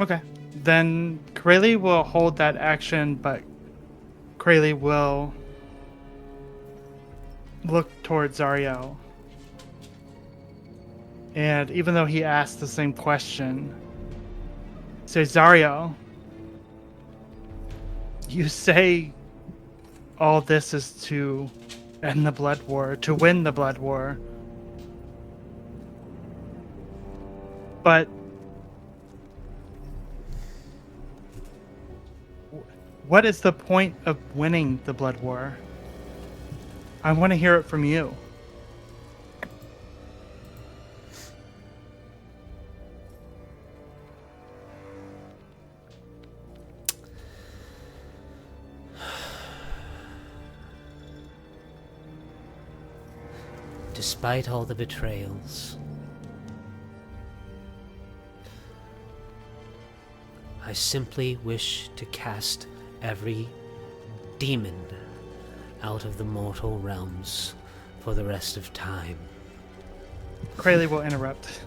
okay. Then Krayley will hold that action, but Krayley will look towards Zariel. And even though he asked the same question, say, "Zariel, you say all this is to end the blood war, to win the blood war. But what is the point of winning the blood war? I want to hear it from you." Despite all the betrayals, I simply wish to cast every demon out of the mortal realms for the rest of time. Krayley will interrupt.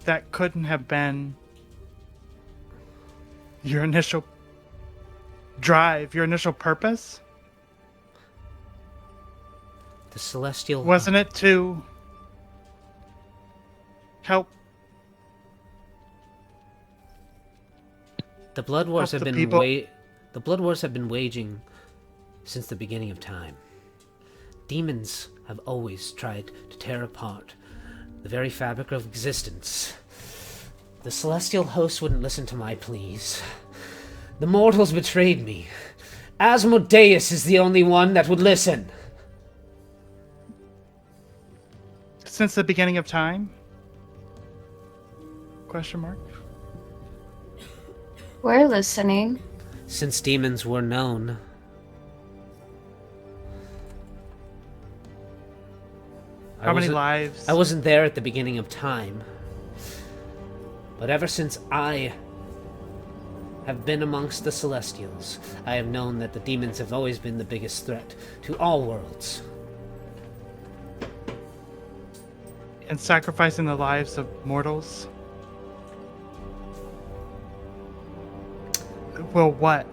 That couldn't have been your initial drive, your initial purpose? The celestial... Wasn't it to help? The blood wars help have the been people? The blood wars have been waging since the beginning of time. Demons have always tried to tear apart the very fabric of existence. The celestial host wouldn't listen to my pleas. The mortals betrayed me. Asmodeus is the only one that would listen. Since the beginning of time? Question mark. We're listening. Since demons were known, How many lives? I wasn't there at the beginning of time. But ever since I have been amongst the Celestials, I have known that the demons have always been the biggest threat to all worlds. And sacrificing the lives of mortals? Will what?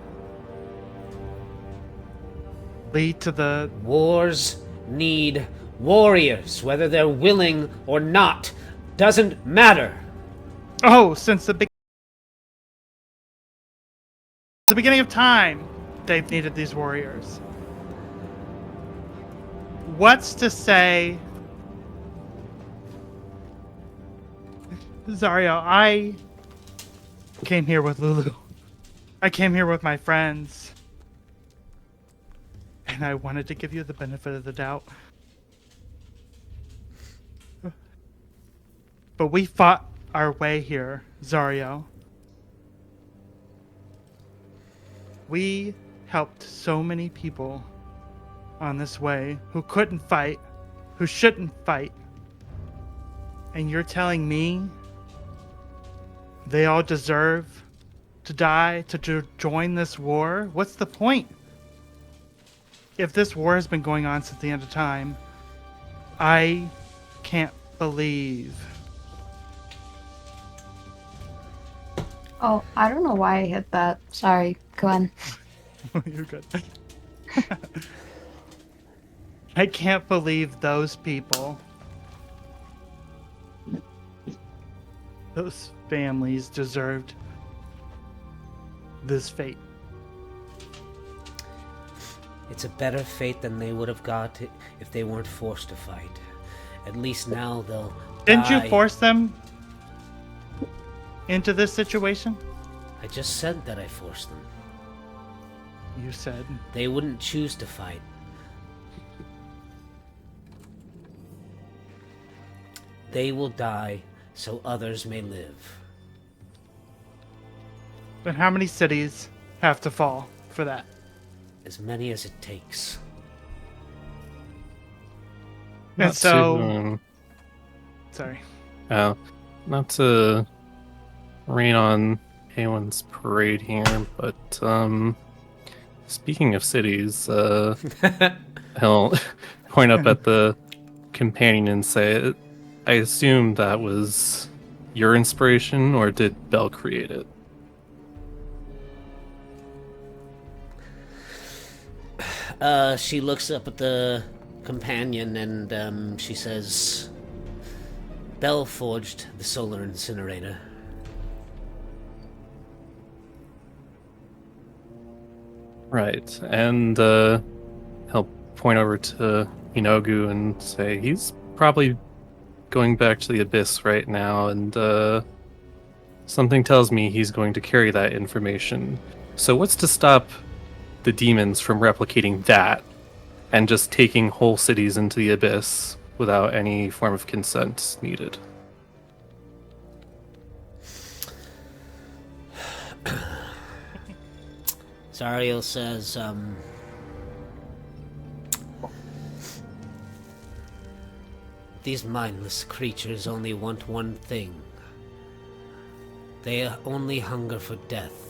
Lead to the... Wars need warriors, whether they're willing or not. Doesn't matter. Oh, since the beginning of time, they've needed these warriors. What's to say... Zariel, I came here with LuLu. I came here with my friends. And I wanted to give you the benefit of the doubt. But we fought our way here, Zariel. We helped so many people on this way who couldn't fight, who shouldn't fight. And you're telling me they all deserve to die, to join this war? What's the point? If this war has been going on since the end of time, I can't believe. Oh, I don't know why I hit that. Sorry, go on. You're good. I can't believe those people, those families deserved this fate. It's a better fate than they would have got if they weren't forced to fight. At least now they'll Didn't die. you force them into this situation? I just said that I forced them. You said. They wouldn't choose to fight. They will die so others may live. But how many cities have to fall for that? As many as it takes. And Not so... to, Sorry. not to rain on anyone's parade here, but speaking of cities, he'll point up at the companion and say, I assume that was your inspiration, or did Belle create it? She looks up at the companion and she says, Belle forged the solar incinerator. Right, and he'll point over to Inogu and say, he's probably going back to the Abyss right now, and something tells me he's going to carry that information. So what's to stop the demons from replicating that and just taking whole cities into the Abyss without any form of consent needed? Zariel says, these mindless creatures only want one thing. They only hunger for death.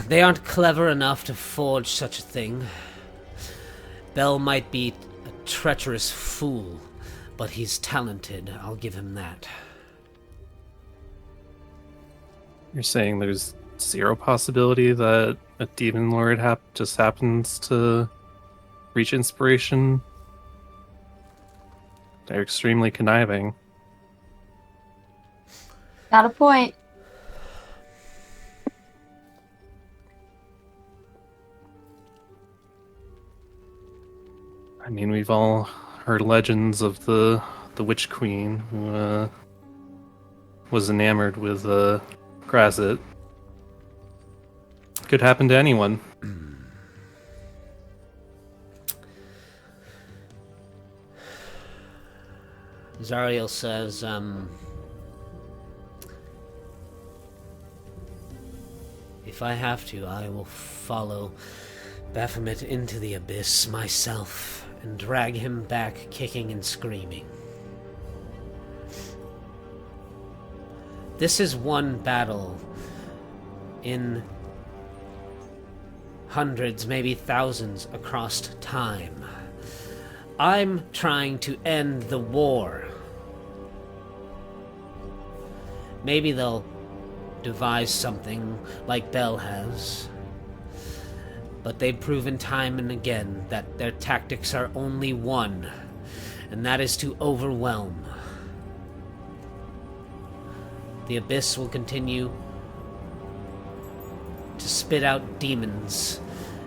They aren't clever enough to forge such a thing. Bell might be a treacherous fool, but he's talented, I'll give him that. You're saying there's zero possibility that a demon lord just happens to reach inspiration? They're extremely conniving. Got a point. I mean, we've all heard legends of the Witch Queen who was enamored with Grazit. Could happen to anyone. Zariel says, If I have to, I will follow Baphomet into the abyss myself and drag him back kicking and screaming. This is one battle in hundreds, maybe thousands across time. I'm trying to end the war. Maybe they'll devise something like Bell has. But they've proven time and again that their tactics are only one, and that is to overwhelm. The Abyss will continue to spit out demons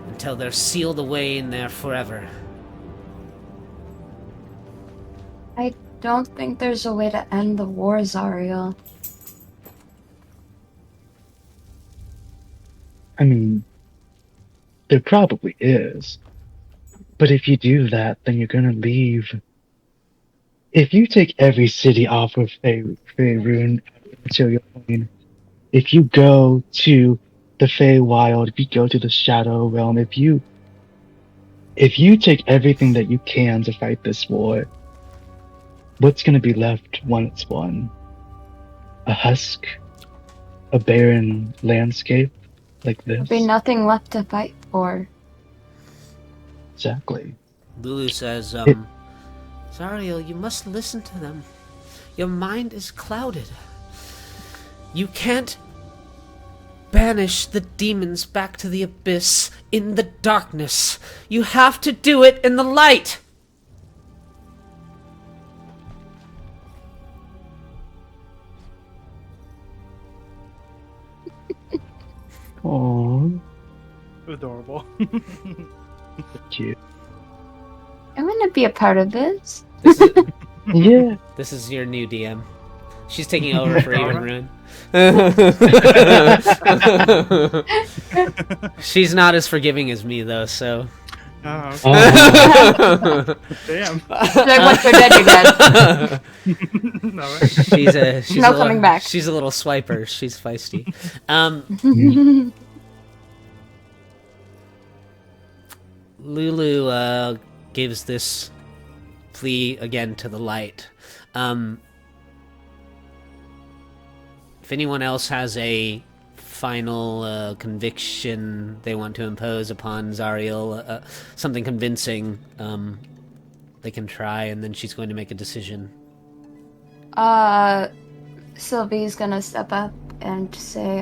until they're sealed away in there forever. I don't think there's a way to end the war, Zariel. I mean, there probably is. But if you do that, then you're gonna leave. If you take every city off of Faerun material plane, if you go to the Feywild, if you go to the Shadow Realm, if you take everything that you can to fight this war, what's gonna be left when it's won? A husk? A barren landscape like this? There'll be nothing left to fight for. Exactly. LuLu says, Zariel, you must listen to them. Your mind is clouded. You can't banish the demons back to the abyss in the darkness. You have to do it in the light. Aww. Adorable. Cute. I'm gonna be a part of this. This is, Yeah. this is your new DM. She's taking over for Even Rune. She's not as forgiving as me, though, so... Oh, okay. Oh. Damn. Like, once you're dead, you're dead. No, She's No a little, coming back. She's a little swiper. She's feisty. LuLu gives this plea again to the light. If anyone else has a final conviction they want to impose upon Zariel, something convincing, they can try, and then she's going to make a decision. Sylvie's gonna step up and say,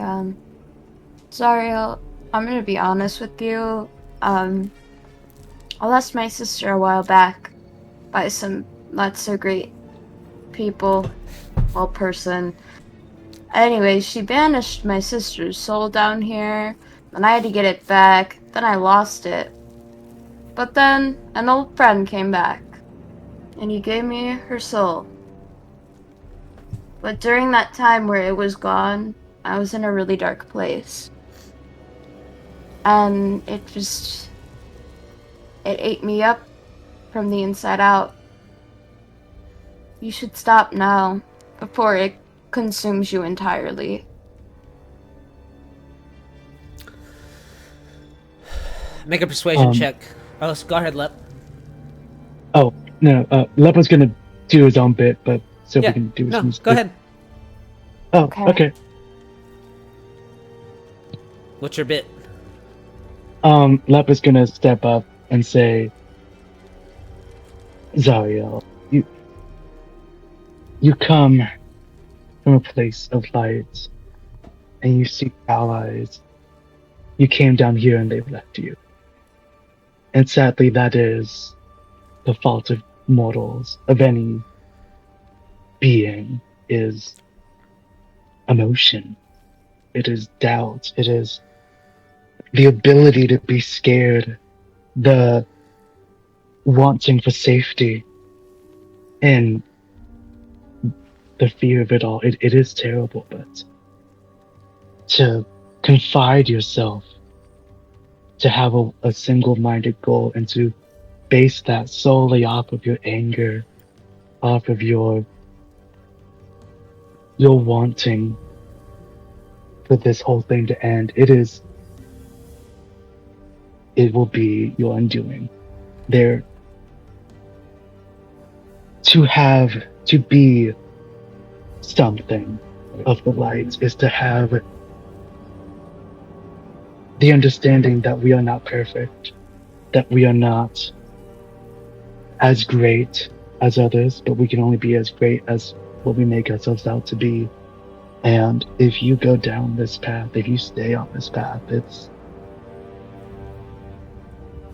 Zariel, I'm gonna be honest with you. I lost my sister a while back by some not so great people, well, person. Anyway, she banished my sister's soul down here, and I had to get it back. Then I lost it. But then an old friend came back, and he gave me her soul. But during that time where it was gone, I was in a really dark place. And it ate me up from the inside out. You should stop now, before it consumes you entirely. Make a persuasion check. Oh, go ahead, Lep. Oh, no, Lep was gonna do his own bit, but so Yeah, we can do no, his go ahead. Oh, Okay. okay. What's your bit? Lep is gonna step up and say, Zariel, you come from a place of light, and you seek allies. You came down here and they've left you. And sadly, that is the fault of mortals, of any being, is emotion. It is doubt. It is the ability to be scared, the wanting for safety, and the fear of it all. It is terrible, but to confide yourself, to have a single-minded goal, and to base that solely off of your anger, off of your wanting for this whole thing to end. It will be your undoing. There, to be something of the light is to have the understanding that we are not perfect, that we are not as great as others, but we can only be as great as what we make ourselves out to be. And if you go down this path, if you stay on this path,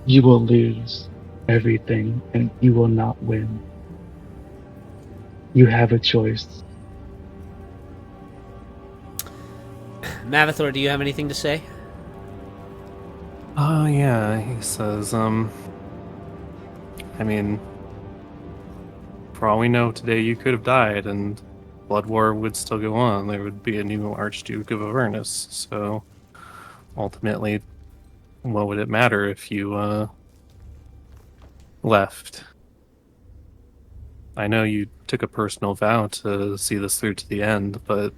you will lose everything and you will not win. You have a choice. Mavathor, do you have anything to say? Oh, yeah, he says, I mean, for all we know, today you could have died, and Blood War would still go on. There would be a new Archduke of Avernus, so ultimately, what would it matter if you, left? I know you took a personal vow to see this through to the end, but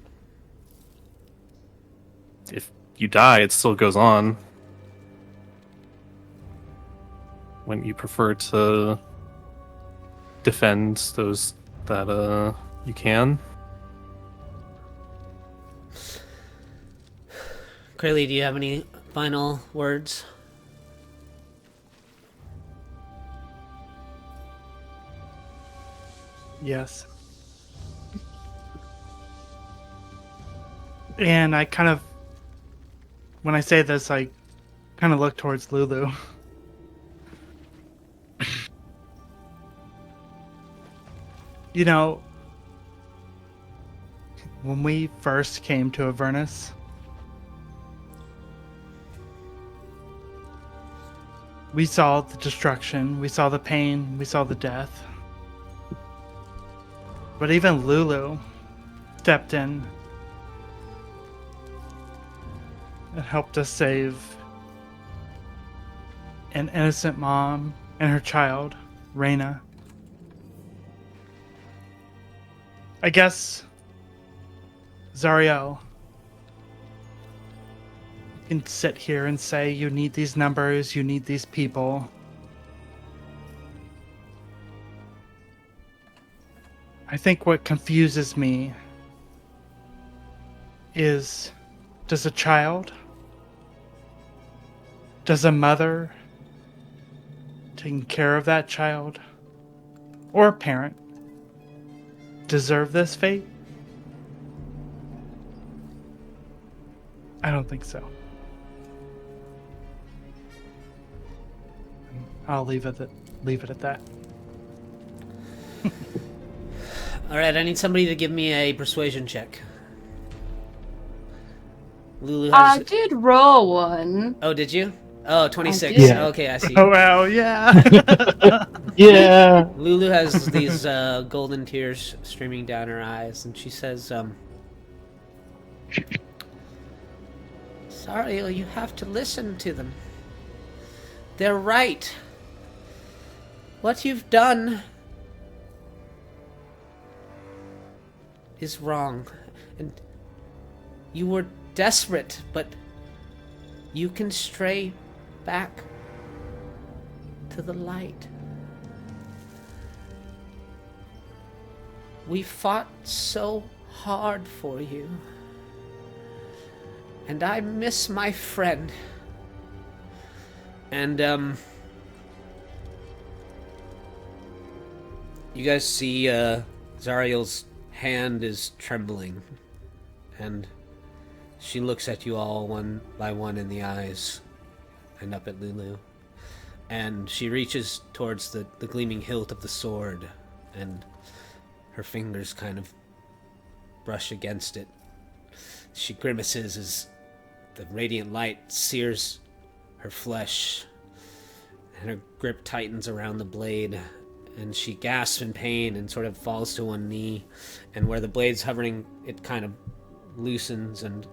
if you die, it still goes on. Wouldn't you prefer to defend those that you can? Crayley, do you have any final words? Yes. And I kind of, when I say this, I kind of look towards LuLu. You know, when we first came to Avernus, we saw the destruction, we saw the pain, we saw the death. But even LuLu stepped in and helped us save an innocent mom and her child, Reyna. I guess, Zariel, you can sit here and say you need these numbers, you need these people. I think what confuses me is, does a child, does a mother taking care of that child, or a parent, deserve this fate? I don't think so. I'll leave it at that. Alright, I need somebody to give me a persuasion check. LuLu has... I did roll one. Oh, did you? Oh, 26. Yeah. Okay, I see. Oh, wow, yeah. Yeah. LuLu has these golden tears streaming down her eyes, and she says, Zariel, you have to listen to them. They're right. What you've done is wrong. And you were desperate, but you can stray back to the light. We fought so hard for you. And I miss my friend. And, you guys see, Zariel's hand is trembling. And she looks at you all one by one in the eyes. And up at LuLu. And she reaches towards the gleaming hilt of the sword. And her fingers kind of brush against it. She grimaces as the radiant light sears her flesh, and her grip tightens around the blade, and she gasps in pain and sort of falls to one knee, and where the blade's hovering, it kind of loosens, and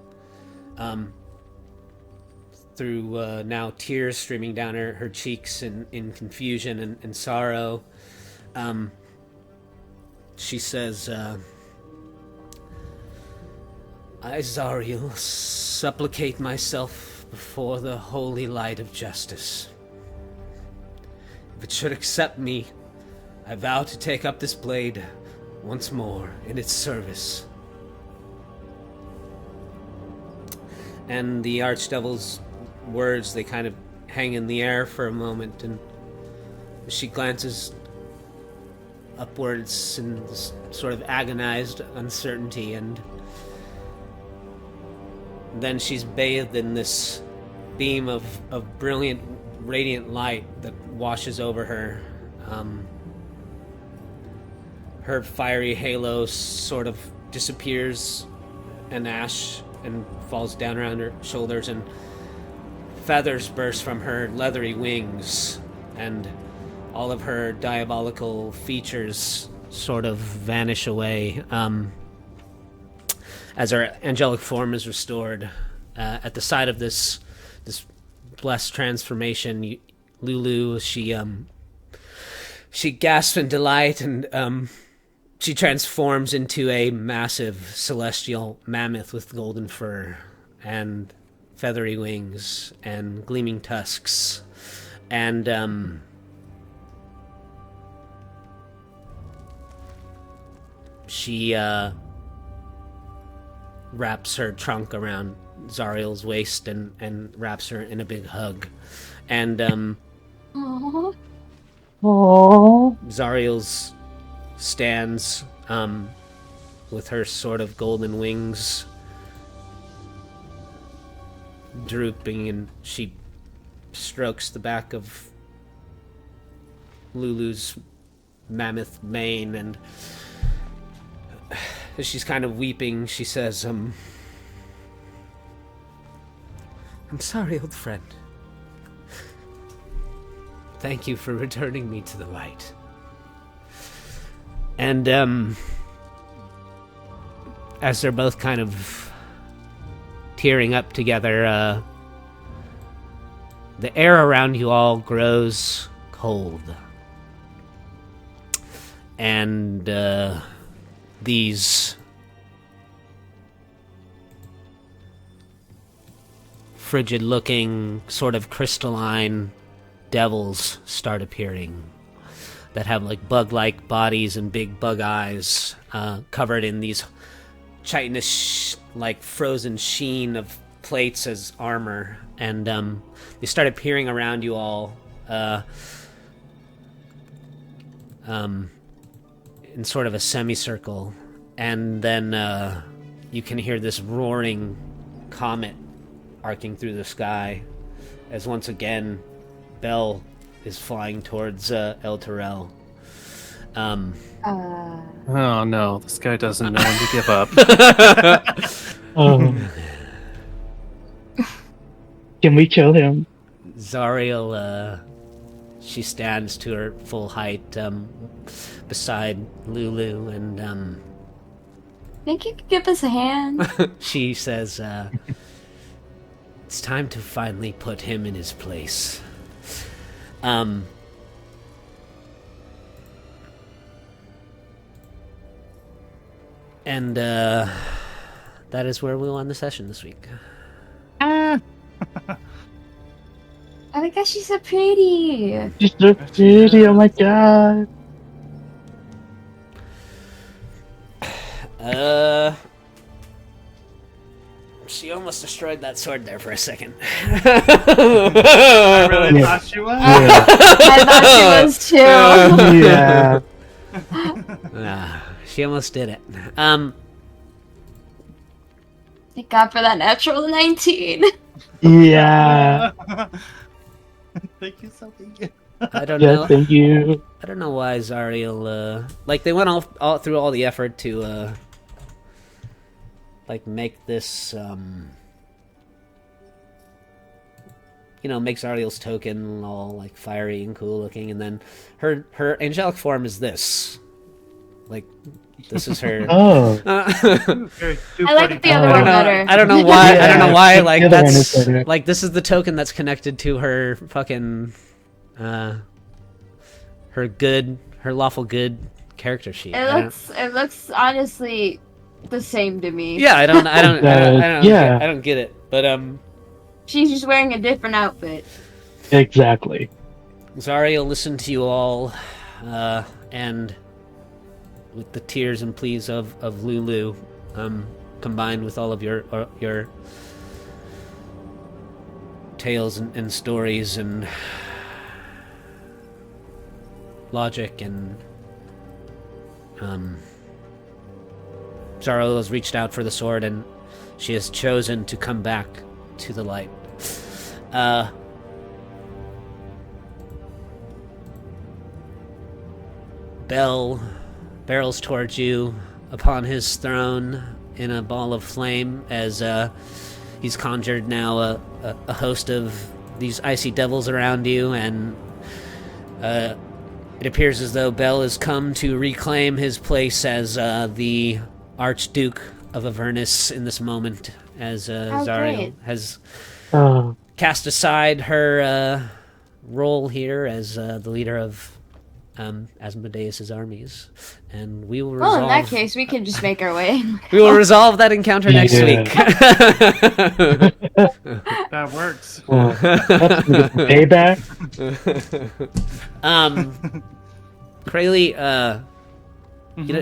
through now tears streaming down her cheeks in confusion and sorrow, she says, I, Zariel, supplicate myself before the holy light of justice. If it should accept me, I vow to take up this blade once more in its service. And the Archdevil's words, they kind of hang in the air for a moment, and she glances upwards in this sort of agonized uncertainty, and then she's bathed in this beam of brilliant, radiant light that washes over her. Her fiery halo sort of disappears in ash and falls down around her shoulders, and feathers burst from her leathery wings, and all of her diabolical features sort of vanish away as her angelic form is restored. At the side of this blessed transformation, LuLu, she gasps in delight, and she transforms into a massive celestial mammoth with golden fur and feathery wings and gleaming tusks, and she wraps her trunk around Zariel's waist and wraps her in a big hug, and Aww. Zariel's stands with her sort of golden wings drooping, and she strokes the back of LuLu's mammoth mane, and as she's kind of weeping, she says, I'm sorry, old friend. Thank you for returning me to the light. And as they're both kind of tearing up together, the air around you all grows cold. And these frigid-looking, sort of crystalline devils start appearing that have like bug-like bodies and big bug eyes, covered in these chitinous, like frozen sheen of plates as armor, and they start appearing around you all in sort of a semicircle, and then you can hear this roaring comet arcing through the sky as once again Belle is flying towards El Terrell. Oh no, this guy doesn't know when to give up. Can we kill him? Zariel, she stands to her full height beside LuLu, and Think you could give us a hand? she says, it's time to finally put him in his place. And that is where we'll end the session this week. Oh my gosh, she's so pretty. She's so pretty, oh my god. She almost destroyed that sword there for a second. I really thought she was. Yeah. I thought she was too. Yeah. She almost did it. Thank God for that natural 19. Yeah. Thank you, Sophie. I don't Yeah, know. thank you. I don't know why Zariel, like, they went all through all the effort to, like, make this, make Zariel's token all, like, fiery and cool looking, and then her angelic form is this. Like, this is her. Oh. I like the other one better. I don't know why. I don't know why. Yeah, Like, the other one that's is better. like, this is the token that's connected to her fucking, her lawful good character sheet. It looks honestly the same to me. Yeah, I don't Yeah. I don't get it. But She's just wearing a different outfit. Exactly. Zariel listened to you all, and with the tears and pleas of LuLu, combined with all of your tales and stories and logic, and Zariel has reached out for the sword, and she has chosen to come back to the light. Bell barrels towards you upon his throne in a ball of flame as he's conjured now a host of these icy devils around you, and it appears as though Bell has come to reclaim his place as the Archduke of Avernus in this moment, as Zariel great. has Oh, cast aside her role here as the leader of Asmodeus's armies, and we will resolve. Well, in that case, we can just make our way. We will resolve that encounter next Yeah. week. That works. that's some payback. Krayley,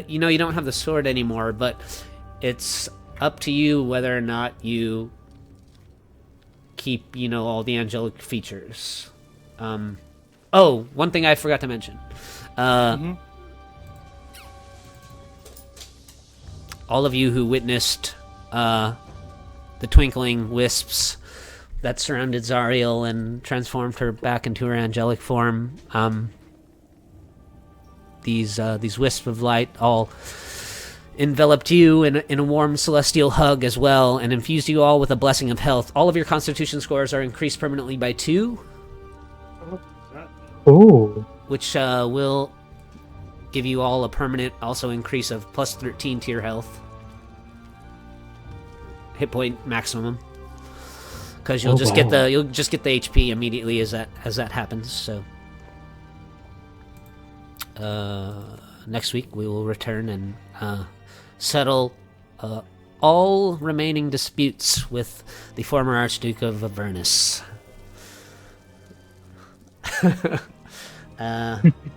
you don't have the sword anymore, but it's up to you whether or not you keep, all the angelic features. Oh, one thing I forgot to mention. All of you who witnessed the twinkling wisps that surrounded Zariel and transformed her back into her angelic form, these wisps of light all enveloped you in a warm celestial hug as well, and infused you all with a blessing of health. All of your constitution scores are increased permanently by 2, Ooh. which will give you all a permanent also increase of plus 13 to your health. Hit point maximum. Because you'll just get the HP immediately as that happens. So next week we will return and settle all remaining disputes with the former Archduke of Avernus.